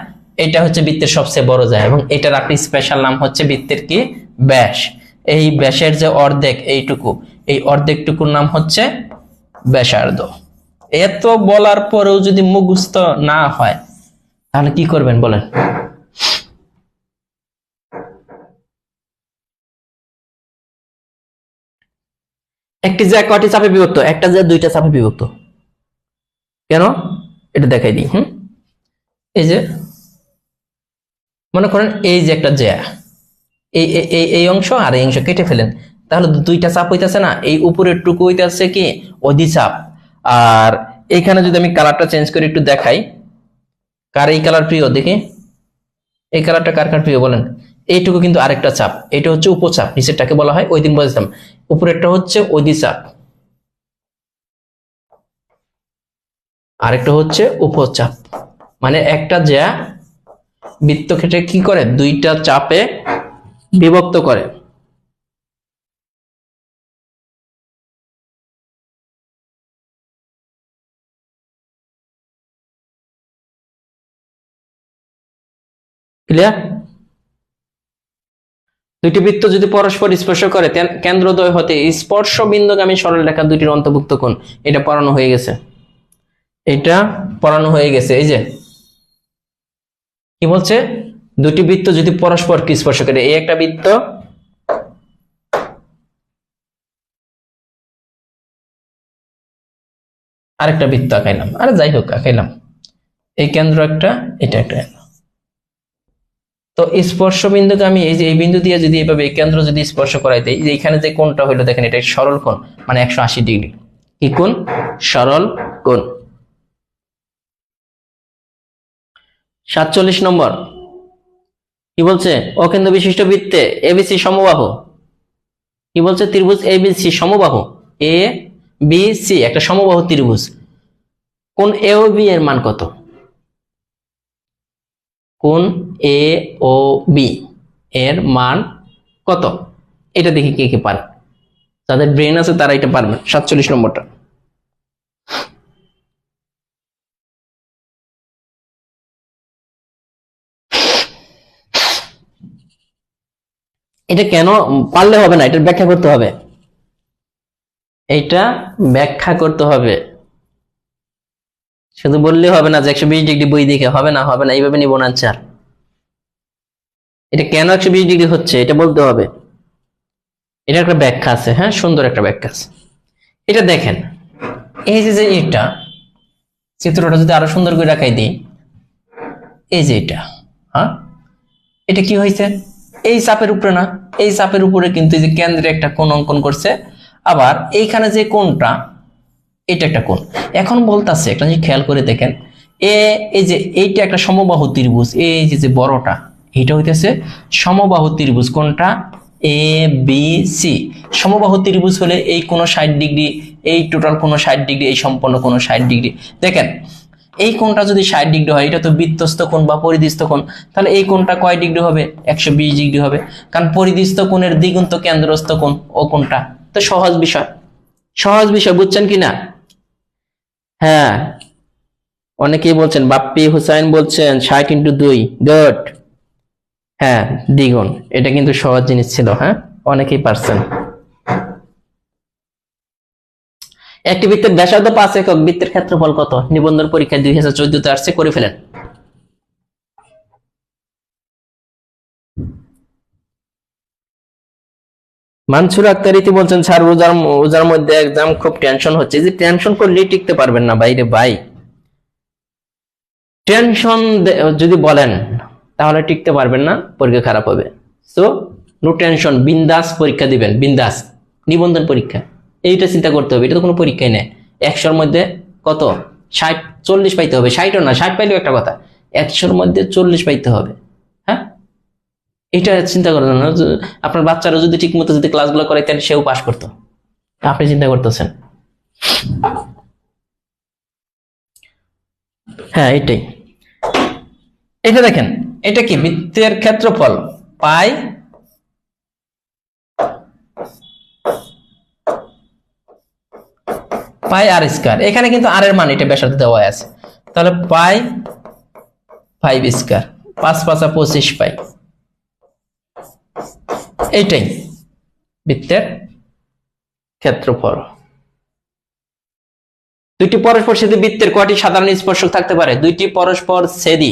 এটা হচ্ছে বৃত্তের সবচেয়ে বড় যায়, এবং এটার আপনি স্পেশাল নাম হচ্ছে বৃত্তের কি ব্যাস। এই ব্যাসের যে অর্ধেক এইটুকু, এই অর্ধেকটুকুর নাম হচ্ছে ব্যাসার্ধ। এত বলার পরেও যদি মুখস্থ না হয় তাহলে কি করবেন বলেন। একটি যা কয়টি চাপে বিভক্ত, একটা যা 2টা চাপে বিভক্ত, কেন এটা দেখাই দিই। এই যে মনে করেন এই যে একটা জ্যা, এই এই অংশ আর এই অংশ কেটে ফেলেন, তাহলে 2টা চাপ হইতেছে না, এই উপরের টুকু হইতেছে কি অধিচাপ, আর এখানে যদি আমি কালারটা চেঞ্জ করে একটু দেখাই, কার এই কালার প্রিয় দেখি, এই কালারটা কার কার প্রিয় বলেন। এইটুকু কিন্তু আরেকটা চাপ, এটা হচ্ছে উপচাপ, নিচেরটাকে বলা হয়, ওই দিন বলেছিলাম উপরেরটা হচ্ছে অধিচাপ, আরেকটা হচ্ছে উপচাপ। মানে একটা জ্যা বৃত্তক্ষেত্রে কি করে 2টা চাপে বিভক্ত করে। ক্লিয়ার? 2টি বৃত্ত যদি পরস্পর স্পর্শ করে কেন্দ্রদ্বয় হতে স্পর্শ বিন্দুগামী সরলরেখা দুটির অন্তর্ভুক্ত কোণ, এটা পড়ানো হয়ে গেছে, এটা পড়ানো হয়ে গেছে। এই যে কি বলছে, 2টি বৃত্ত যদি পরস্পর কি স্পর্শ করে, এই একটা বৃত্ত আরেকটা বৃত্ত আঁকাইলাম, আরে যাই হোক আঁকাইলাম, এই কেন্দ্র একটা, এটা একটা। তো স্পর্শ বিন্দুকে আমি এই যে এই বিন্দু দিয়ে যদি এইভাবে এই কেন্দ্র যদি স্পর্শ করাই দেই, যে এখানে যে কোণটা হইলো দেখেন, এটা সরল কোণ, মানে 180 ডিগ্রি। কি কোণ? সরল কোণ। 47 নম্বর কি বলছে, অকেন্দ্র বিশিষ্ট বৃত্তে এবিসি সমবাহু, কি বলছে ত্রিভুজ এবিসি সমবাহু, এ বি সি একটা সমবাহু ত্রিভুজ, কোণ এ ও বি এর মান কত? কোণ এ ও বি এর মান কত? এটা দেখি কে কে পারে, যাদের ব্রেন আছে তারা এটা পারবেন। 47 নম্বরটা এটা কেন পারলে হবে না, এটা ব্যাখ্যা করতে হবে, এইটা ব্যাখ্যা করতে হবে। শুধু বললে হবে না যে 120 ডিগ্রি বই দেখে হবে না, হবে না, এইভাবে নিব না আনসার। এটা কেন 120 ডিগ্রি হচ্ছে এটা বলতে হবে, এটা একটা ব্যাখ্যা আছে। হ্যাঁ, সুন্দর একটা ব্যাখ্যা আছে। এটা দেখেন, এই যে এটা চিত্রটা যদি আরো সুন্দর করে রাখাই দিই, এই যে এটা, হ্যাঁ, এটা কি হয়েছে, এই চাপের উপরে না, এই চাপের উপরে কিন্তু এই যে কেন্দ্রে একটা কোণ অঙ্কন করছে, আবার এইখানে যে কোণটা, এটা একটা কোণ। এখন বলতাছে একটা জিনিস খেয়াল করে দেখেন, এই যে এইটা একটা সমবাহু ত্রিভুজ, এই যে বড়টা, এটা হইতেছে সমবাহু ত্রিভুজ। কোনটা? A B C. সমবাহু ত্রিভুজ হলে এই কোন 60 ডিগ্রি, এই টোটাল কোন 60 ডিগ্রি, এই সম্পূর্ণ কোন 60 ডিগ্রি। দেখেন এই কোণটা যদি 60 ডিগ্রি হয়, এটা তো বৃত্তস্থ কোণ বা পরিধিস্থ কোণ, তাহলে এই কোণটা কয় ডিগ্রি হবে? 120 ডিগ্রি হবে, কারণ পরিধিস্থ কোণের দ্বিগুণ তো কেন্দ্রস্থ কোণ, ও কোণটা তো সহজ বিষয়। সহজ বিষয়, বুঝছেন কিনা? হ্যাঁ, অনেকেই বলছেন, বাপ্পি হুসাইন বলছেন 60 × 2 গুড। হ্যাঁ, দ্বিগুণ, এটা কিন্তু সহজ জিনিস ছিল। হ্যাঁ, অনেকেই পারছেন। একটি বৃত্তের ব্যাসার্ধ 5 একক, বৃত্তের ক্ষেত্রফল কত? নিবন্ধন পরীক্ষায় 2014 আসছে, করে ফেলেন। মানসুর আক্তার ইতি বলছেন, স্যার রোজার মধ্যে এক্সাম, খুব টেনশন হচ্ছে। যে টেনশন করলেই টিকতে পারবেন না বাইরে ভাই, টেনশন যদি বলেন তাহলে টিকতে পারবেন না, পরীক্ষা খারাপ হবে। সো নো টেনশন, বিন্দাস পরীক্ষা দিবেন, বিন্দাস। নিবন্ধন পরীক্ষা, এইটা চিন্তা করতে হবে, এটা তো কোনো পরীক্ষাই নেই। 100-র মধ্যে কত? 60, 40 পাইতে হবে। 60ও না, 60 পাইলেও একটা কথা, 100-র মধ্যে 40 পাইতে হবে। হ্যাঁ, এটা চিন্তা করেন না। আপনার বাচ্চারা যদি ঠিক মতো যদি ক্লাসগুলো করে, তাহলে সেও পাস করতো। আপনি চিন্তা করতেছেন। হ্যাঁ, এটাই। এটা দেখেন, এটা কি? বৃত্তের ক্ষেত্রফল পাই আর স্কয়ার। এখানে কিন্তু আর এর মান, এটা ব্যাসার্ধ দেওয়া আছে, তাহলে পাই 5 স্কয়ার, 5 × 5 = 25 পাই। এইটাই বৃত্তের ক্ষেত্রফল। দুইটি পরস্পর ছেদি বৃত্তের কয়টি সাধারণ স্পর্শক থাকতে পারে? দুইটি পরস্পর ছেদি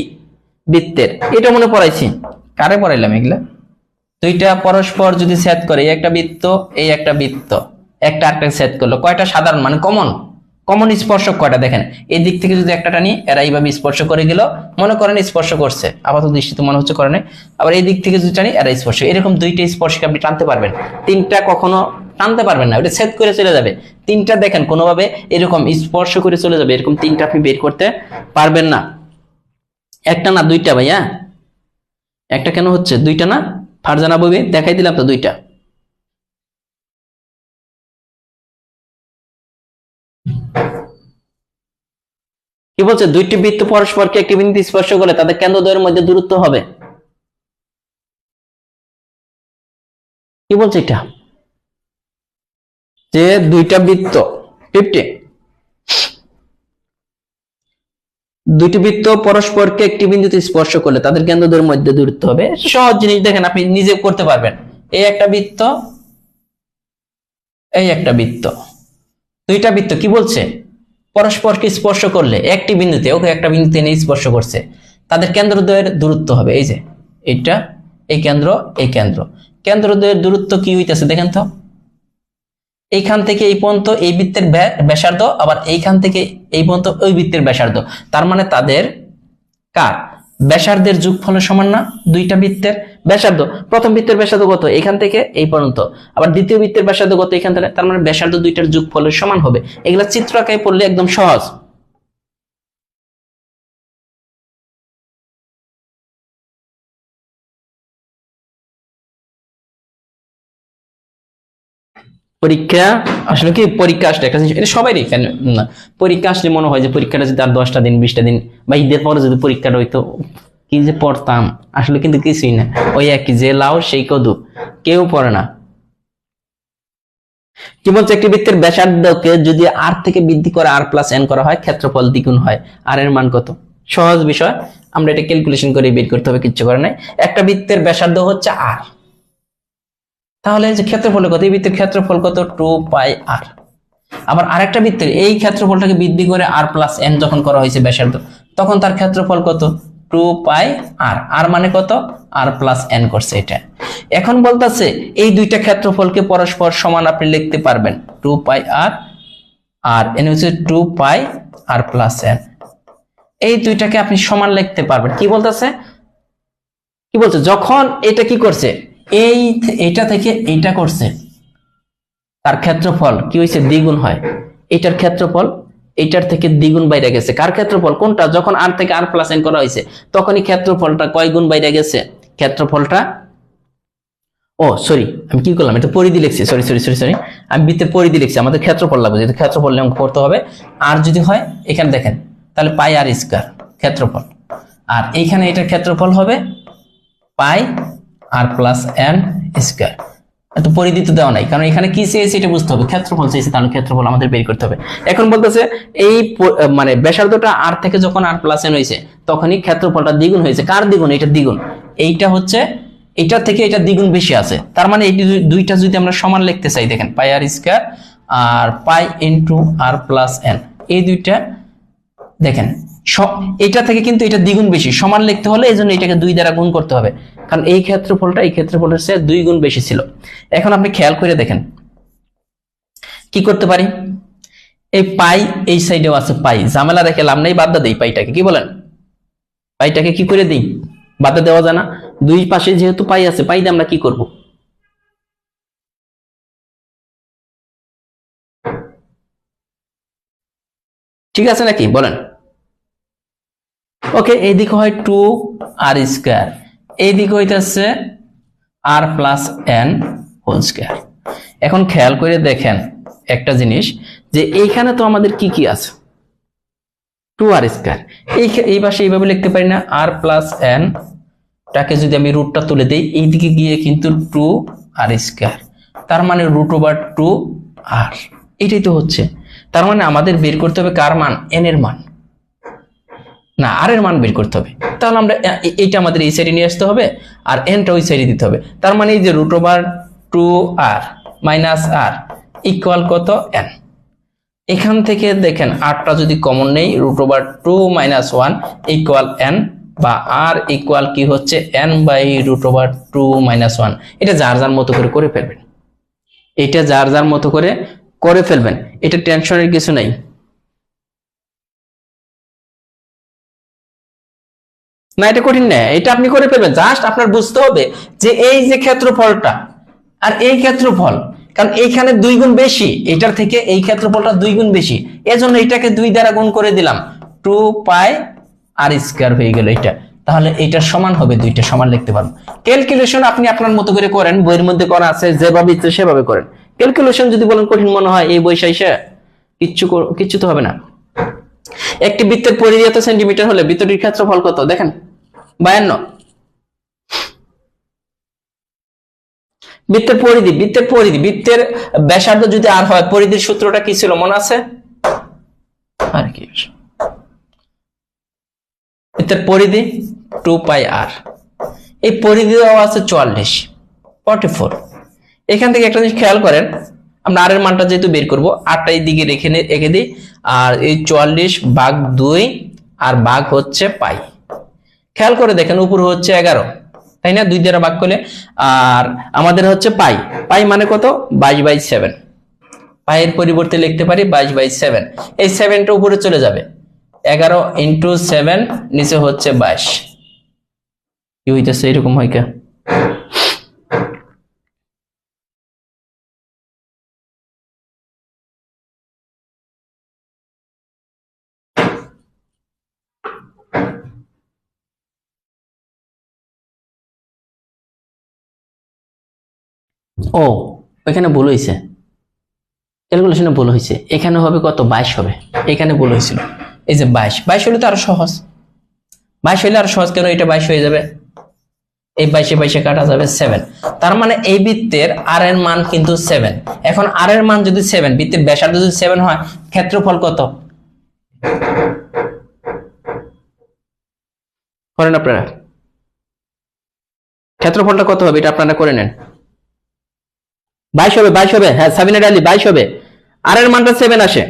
বৃত্তের, এটা মনে পড়াইছি, কারে পড়াইলাম এগুলা? দুইটা পরস্পর যদি ছেদ করে, এই একটা বৃত্ত, এই একটা বৃত্ত, একটা আরেকটা ছেদ করলো, কয়টা সাধারণ মানে কমন স্পর্শক কয়টা? দেখেন, এই দিক থেকে যদি একটা টানি, এরা এইভাবে স্পর্শ করে গেল, মনে করেন স্পর্শ করছে, আপাতত দৃষ্টিতে মনে হচ্ছে করে নাই। আবার এই দিক থেকে যদি টানি, এরা স্পর্শ, এরকম দুইটা স্পর্শক আপনি টানতে পারবেন। তিনটা কখনো টানতে পারবেন না, ওটা ছেদ করে চলে যাবে। তিনটা দেখেন কোনোভাবে এরকম স্পর্শ করে চলে যাবে, এরকম তিনটা আপনি বের করতে পারবেন না। একটা না, দুইটা ভাইয়া। একটা কেন হচ্ছে? দুইটা না, ফারজানা বইবে দেখাই দিলাম তো, দুইটা। কি বলছে? দুইটি বৃত্ত পরস্পরকে একটি বিন্দু স্পর্শ করলে তাদের কেন্দ্রদ্বয়ের মধ্যে দূরত্ব হবে। কি বলছে এটা? যে দুইটা বৃত্ত 50, দুইটি বৃত্ত পরস্পরকে একটি বিন্দুতে স্পর্শ করলে তাদের কেন্দ্রদ্বয়ের মধ্যে দূরত্ব হবে। সহজ জিনিস, দেখেন আপনি নিজে করতে পারবেন। এই একটা বৃত্ত, এই একটা বৃত্ত, দুইটা বৃত্ত কি বলছে? পরস্পরকে স্পর্শ করলে একটি বিন্দুতে, ওকে একটা বিন্দুতে এনে স্পর্শ করছে, তাদের কেন্দ্রদ্বয়ের দূরত্ব হবে এই যে এটা, এই কেন্দ্র, এই কেন্দ্র, কেন্দ্রদ্বয়ের দূরত্ব কি হইতেছে দেখেন তো। এইখান থেকে এই পর্যন্ত এই বৃত্তের ব্যাসার্ধ, আবার এইখান থেকে এই পর্যন্ত ওই বৃত্তের ব্যাসার্ধ, তার মানে তাদের কার ব্যাসার্ধের যোগফলের সমান না? দুইটা বৃত্তের ব্যাসার্ধ, প্রথম বৃত্তের ব্যাসার্ধ কত? এখান থেকে এই পর্যন্ত, আবার দ্বিতীয় বৃত্তের ব্যাসার্ধ কত? এখান থেকে, তার মানে ব্যাসার্ধ দুইটার যোগফলের সমান হবে। এগুলা চিত্র আঁকায় পড়লে একদম সহজ। পরীক্ষা আসলে কি, পরীক্ষা আসলে একটা জিনিস, এটা সবাই না, পরীক্ষা আসলে মনে হয় যে পরীক্ষাটা যদি আর 10টা দিন 20টা দিন বা ঈদের পরে যদি পরীক্ষাটা হইতো, কি যে পড়তাম। আসলে কিন্তু কিছুই না, ওই একই, যে লাও সেই কদু, কেউ পড়ে না। কি বলছে? একটি বৃত্তের ব্যাসার্ধকে যদি আর থেকে বৃদ্ধি করে r+n করা হয়, ক্ষেত্রফল দ্বিগুণ হয়। আর এর মান কত? সহজ বিষয়, আমরা এটা ক্যালকুলেশন করে বের করতে হবে, কিচ্ছু করে নাই। একটা বৃত্তের ব্যাসার্ধ হচ্ছে r, তাহলে যে ক্ষেত্রফল কত, এই বৃত্তের ক্ষেত্রফল কত 2πr। আবার আরেকটা বৃত্তের এই ক্ষেত্রফলটাকে বৃদ্ধি করে r+n যখন করা হয়েছে ব্যাসার্ধ, তখন তার ক্ষেত্রফল কত 2πr। আর মানে কত r+n করছে এটা। এখন বলতেছে এই দুইটা ক্ষেত্রফলকে পরস্পর সমান আপনি লিখতে পারবেন 2πr আর এন হচ্ছে 2πr+n, এই দুইটাকে আপনি সমান লিখতে পারবেন। কি বলতেছে, কি বলছে, যখন এটা কি করছে, এইটা থেকে এইটা করছে, তার ক্ষেত্রফল কি হয়েছে দ্বিগুণ হয়। এটার ক্ষেত্রফল এটার থেকে দ্বিগুণ বাইরে গেছে। কার ক্ষেত্রফল কোনটা, যখন r থেকে r+n করা হয়েছে তখনই ক্ষেত্রফলটা কয় গুণ বাইরে গেছে, ক্ষেত্রফলটা, ও সরি আমি কি করলাম, এটা পরিধি লিখছি, সরি সরি সরি সরি আমি বৃত্তের পরিধি লিখছি, আমাদের ক্ষেত্রফল লাগবে, যেহেতু ক্ষেত্রফল অঙ্ক করতে হবে। আর যদি হয় এখানে দেখেন তাহলে πr² ক্ষেত্রফল, আর এইখানে এটার ক্ষেত্রফল হবে πr+n²। এত পরিধি তো দেওয়া নাই, কারণ এখানে কি চেয়েছে এটা বুঝতে হবে, ক্ষেত্রফল চেয়েছে, তাহলে ক্ষেত্রফল আমাদের বের করতে হবে। এখন বলতেছে এই মানে ব্যাসার্ধটা r থেকে যখন r+n হয়েছে তখনই ক্ষেত্রফলটা দ্বিগুণ হয়েছে। কার দ্বিগুণ, এটা দ্বিগুণ, এইটা হচ্ছে এটা থেকে এটা দ্বিগুণ বেশি আছে। তার মানে এই দুইটা যদি আমরা সমান লিখতে চাই, দেখেন πr² আর π×r+n, এই দুইটা দেখেন এটা থেকে কিন্তু এটা দ্বিগুণ বেশি, সমান লিখতে হলে এই জন্য এটাকে 2 দ্বারা গুণ করতে হবে, কারণ এই ক্ষেত্রফলটা এই ক্ষেত্রফলের চেয়ে 2 গুণ বেশি ছিল। এখন আপনি খেয়াল করে দেখেন কি করতে পারি, এই পাই এই সাইডেও আছে পাই, ঝামেলা রেখে লাভ নেই, বাদ দেই পাইটাকে, কি বলেন, পাইটাকে কি করে দিই, বাদ দেওয়া যায় না। দুই পাশে যেহেতু পাই আছে, পাই দিয়ে আমরা কি করব, ঠিক আছে নাকি বলেন। ওকে, এইদিকে হয় 2r², এইদিকে হইতেছে r+n²। এখন খেয়াল করে দেখেন একটা জিনিস, যে এইখানে তো আমাদের কি কি আছে, 2r², এই পাশে এইভাবে লিখতে পারি না, r+n টাকে যদি আমি রুটটা তুলে দিই, এইদিকে গিয়ে কিন্তু 2r², তার মানে √2r, এটাই তো হচ্ছে। তার মানে আমাদের বের করতে হবে কার মান, n এর মান, না আর এর মান বের করতে হবে। তাহলে আমরা এইটা আমাদের এই সাইডে নিয়ে আসতে হবে আর nটা ওই সাইডে দিতে হবে। তার মানে এই যে √2r - r ইকুয়াল কত, n। এখান থেকে দেখেন rটা যদি কমন নেই, √2 - 1 ইকুয়াল n, বা r ইকুয়াল কি হচ্ছে n/√2 - 1। এটা যার যার মতো করে ফেলবেন, এটা যার যার মতো করে ফেলবেন, এটা টেনশনের কিছু নাই। না এটা কঠিন না, এটা আপনি করে ফেলবেন, জাস্ট আপনার বুঝতে হবে যে এই যে ক্ষেত্রফলটা আর এই ক্ষেত্রফল, কারণ এইখানে 2 গুণ বেশি, এটার থেকে এই ক্ষেত্রফলটা 2 গুণ বেশি, এজন্য এটাকে 2 দ্বারা গুণ করে দিলাম, 2πr² হয়ে গেল এটা। তাহলে এটা সমান হবে, দুইটা সমান লিখতে পারবো। ক্যালকুলেশন আপনি আপনার মতো করে করেন, বইয়ের মধ্যে করা আছে, যেভাবে ইচ্ছে সেভাবে করেন। ক্যালকুলেশন যদি বলেন কঠিন মনে হয়, এই বই সাইসে কিচ্ছু তো হবে না। একটি বৃত্তের পরিধি এত সেন্টিমিটার হলে বৃত্তটির ক্ষেত্রফল কত, দেখেন 52। বৃত্তের বৃত্তের ব্যাসার্ধ যদি আর হয়, পরিধির সূত্রটা কি ছিল মনে আছে, আর কি, বৃত্তের পরিধি 2πr, এই পরিধি দেওয়া আছে 44। এখান থেকে একটা জিনিস খেয়াল করেন, আমরা আর এর মানটা যেহেতু বের করবো, আরটা এই দিকে রেখে দিই, আর এই 44/2 আর ভাগ হচ্ছে পাই। খেয়াল করে দেখেন উপর হচ্ছে 11, তাই না, 2 দ্বারা ভাগ করলে, আর আমাদের হচ্ছে পাই মানে কত 22/7, পাইয়ের পরিবর্তে লিখতে পারি 22/7, এই 7টা উপরে চলে যাবে, 11 × 7 নিচে হচ্ছে 22, কি হইতেছে এরকম হয় কে। ও এখানে ভুল হয়েছে, ক্যালকুলেশনে ভুল হয়েছে, এখানে হবে কত 22 হবে, এখানে ভুল হয়েছিল, এই যে 22 হলে তো আরো সহজ, 22 হলে আরো সহজ, কেন এটা 22 হয়ে যাবে, এই 22 কাটা যাবে 7। তার মানে এই বৃত্তের আর এর মান কিন্তু 7। এখন আর এর মান যদি 7, বৃত্তের ব্যাসার্ধ যদি 7 হয়, ক্ষেত্রফল কত করেন আপনারা, ক্ষেত্রফলটা কত হবে এটা আপনারা করে নেন। 22 হবে, 22 হবে, হ্যাঁ সাবিনা আলী 22 হবে। আর এর মানটা 7 আসে,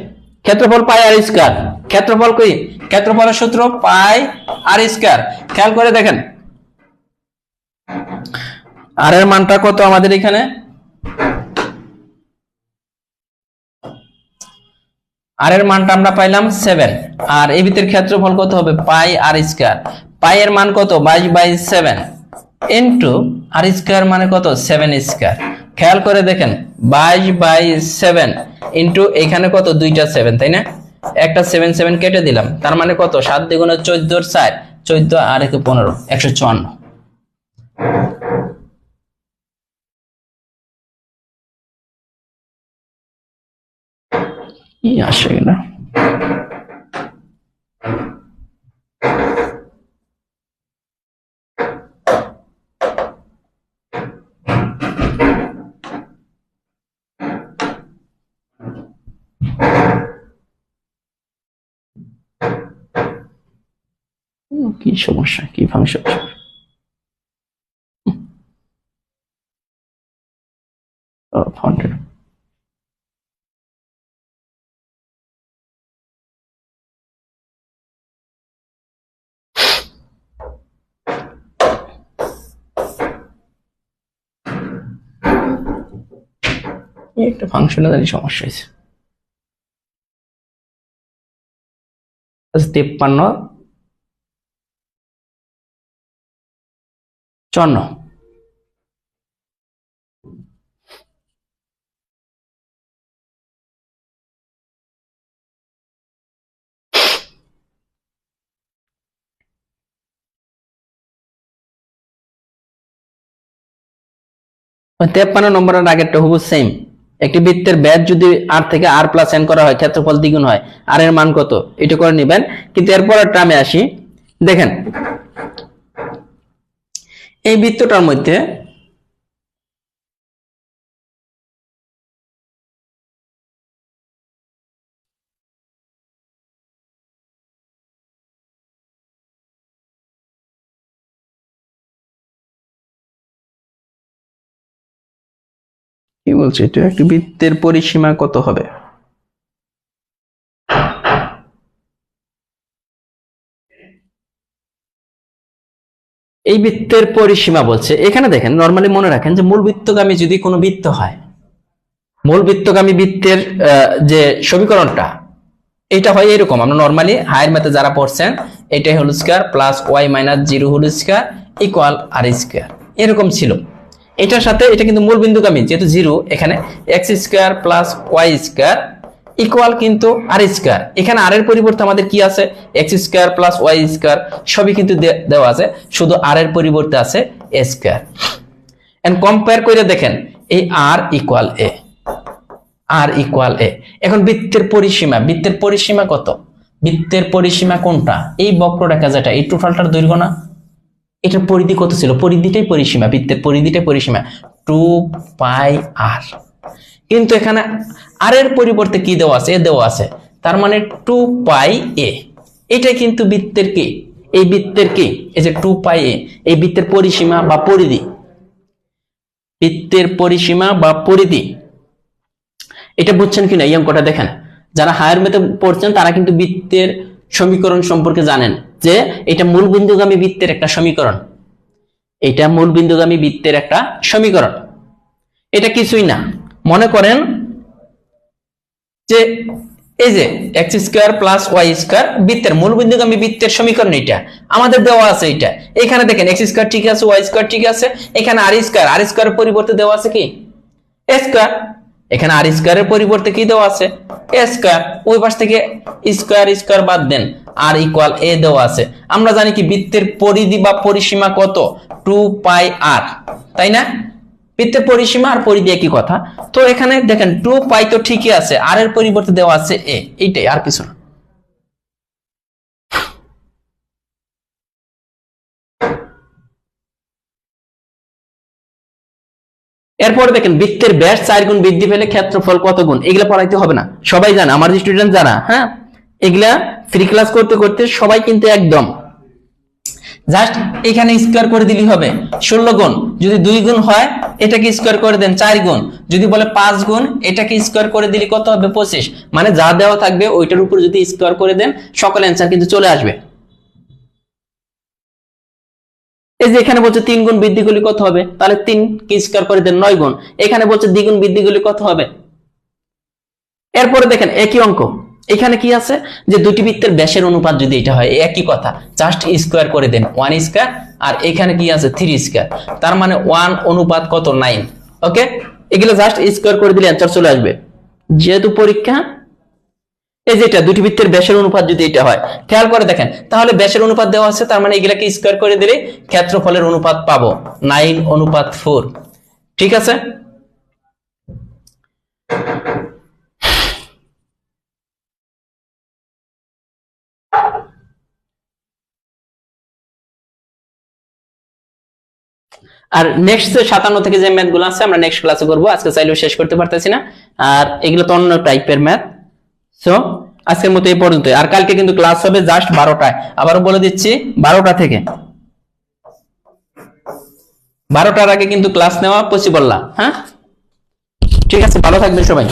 ক্ষেত্রফল পাই আর স্কয়ার। ক্ষেত্রফল কি? ক্ষেত্রফলের সূত্র পাই আর স্কয়ার। খেয়াল করে দেখেন আর এর মানটা কত আমাদের এখানে, আর এর মানটা আমরা পাইলাম 7, আর এই ভিতরের ক্ষেত্রফল কত হবে পাই আর স্কয়ার। পাই এর মান কত 22/7 ইনটু আর স্কয়ার মানে কত 7 স্কয়ার। খেয়াল করে দেখেন 22/7 ইনটু এখানে কত দুইটা 7 তাই না, একটা 7 7 কেটে দিলাম, তার মানে কত 7 দ্বিগুণে 14 এর 4, 14 আর 1 15, 154। কি আসে না কি সমস্যা, কি ফাংশন? ফাউন্ডেড একটা ফাংশনালি সমস্যা হয়েছে। 53 54 53 নম্বরের আগেরটা হুবহু সেম। একটি বৃত্তের ব্যাস যদি আর থেকে আর প্লাস এন করা হয়, ক্ষেত্রফল দ্বিগুণ হয়, আর এর মান কত এটা করে নেবেন। কিন্তু এরপরের টার্মে আসি, দেখেন এই বৃত্তটার মধ্যে কি বলছে, এটা একটি বৃত্তের পরিসীমা কত হবে? এই বৃত্তের পরিসীমা বলছে এখানে দেখেন, নরমালি মনে রাখেন যে মূল বৃত্তগামী যদি কোনো বৃত্ত হয়, মূল বৃত্তগামী বৃত্তের যে সমীকরণটা এটা হয় এরকম। আমরা নরমালি হায়ার ম্যাথে যারা পড়ছেন, এটাই whole square plus y minus 0 whole square equal r square, এরকম ছিল। এটার সাথে এটা কিন্তু মূল বিন্দুগামী, যেহেতু 0, এখানে x square plus y square equal কিন্তু আর স্কয়ার। এখানে আর এর পরিবর্তে আমাদের কি আছে, x square plus y square, সবই কিন্তু দেওয়া আছে, শুধু আর এর পরিবর্তে আছে এ স্কয়ার। এন্ড কম্পেয়ার করে দেখেন এই আর ইকুয়াল এ, আর ইকুয়াল এ। এখন বৃত্তের পরিসীমা, বৃত্তের পরিসীমা কত? বৃত্তের পরিসীমা কোনটা? এই বক্ররেখা যেটা, এই টোটালটার দৈর্ঘ্য না, এটার পরিধি কত ছিল? পরিধিটাই পরিসীমা, বৃত্তের পরিধিটাই পরিসীমা 2πr। কিন্তু এখানে আর এর পরিবর্তে কি দেওয়া আছে? এ দেওয়া আছে, তার মানে 2πa। এটা কিন্তু বৃত্তের কি, এই বৃত্তের কি, এই যে 2πa, এই বৃত্তের পরিসীমা বা পরিধি, বৃত্তের পরিসীমা বা পরিধি। এটা বুঝছেন কিনা এই অঙ্কটা দেখেন, যারা হায়ার ম্যাথে পড়ছেন তারা কিন্তু বৃত্তের সমীকরণ সম্পর্কে জানেন যে এটা মূল বিন্দুগামী বৃত্তের একটা সমীকরণ, এটা মূল বিন্দুগামী বৃত্তের একটা সমীকরণ। এটা কিছুই না, মনে করেন যে এই যে x square plus y square বৃত্তের মূল বিন্দুগামী বৃত্তের সমীকরণ, এটা আমাদের দেওয়া আছে। এটা এখানে দেখেন এক্স স্কয়ার ঠিক আছে, ওয়াই স্কয়ার ঠিক আছে, এখানে আর স্কয়ার, আর স্কয়ারের পরিবর্তে দেওয়া আছে কি এ স্কয়ার, এখানে আর স্কয়ারের পরিবর্তে কি দেওয়া আছে এ স্কয়ার, ওই পাশ থেকে স্কয়ার স্কয়ার বাদ দেন, আর ইকুয়াল এ দেওয়া আছে। আমরা জানি কি বৃত্তের পরিধি বা পরিসীমা কত 2πr, তাই না? বৃত্তের পরিসীমা আর পরিধি একই কথা। তো এখানে দেখেন 2π তো ঠিকই আছে, আর এর পরিবর্তে দেওয়া আছে এ, এইটাই, আর কিছু না। এরপর দেখেন বৃত্তের ব্যাস 4 গুণ বৃদ্ধি পেলে ক্ষেত্রফল কত গুণ, এগুলা পড়াইতে হবে না, সবাই জানে, আমার স্টুডেন্ট যারা, হ্যাঁ এগুলা ফ্রি ক্লাস করতে করতে সবাই কিন্তু একদম জাস্ট এখানে স্কয়ার করে দিলেই হবে। 16 গুণ যদি 2 গুণ হয় এটাকে স্কোয়ার করে দেন 4 গুণ, যদি বলে 5 গুণ, এটাকে স্কোয়ার করে দিলে কত হবে 25। মানে যা দেওয়া থাকবে ওইটার উপর যদি স্কোয়ার করে দেন সকল অ্যান্সার কিন্তু চলে আসবে। এই যে এখানে বলছে 3 গুণ বৃদ্ধি করলে কত হবে, তাহলে 3 কে স্কোয়ার করে দেন 9 গুণ। এখানে বলছে দ্বিগুণ বৃদ্ধি করলে কত হবে। এরপরে দেখেন একই অঙ্ক, এখানে কি আছে যে দুটি বৃত্তের ব্যাসের অনুপাত যদি এটা হয়, একই কথা, জাস্ট স্কোয়ার করে দেন 1 স্কোয়ার, আর এখানে কি আছে 3 স্কোয়ার, তার মানে 1 অনুপাত কত 9। ওকে, এগুলো জাস্ট স্কোয়ার করে দিলে অ্যান্সার চলে আসবে। যেহেতু পরীক্ষা, এই যেটা দুটি বৃত্তের ব্যাসের অনুপাত যদি এটা হয়, খেয়াল করে দেখেন, তাহলে ব্যাসের অনুপাত দেওয়া আছে, তার মানে এগুলাকে স্কোয়ার করে দিলে ক্ষেত্রফলের অনুপাত পাবো 9:4। ঠিক আছে, আর নেক্সট 57 থেকে যে ম্যাথ গুলো আছে আমরা নেক্সট ক্লাসে করবো, আজকে চাইলেও শেষ করতে পারতেছি না, আর এগুলো তো অন্য টাইপের ম্যাথ। সো আজকের মতো এই পর্যন্ত, আর কালকে কিন্তু ক্লাস হবে জাস্ট 12টায়, আবারও বলে দিচ্ছি 12টা থেকে, 12টার আগে কিন্তু ক্লাস নেওয়া পসিবল না। হ্যাঁ, ঠিক আছে, ভালো থাকবেন সবাই।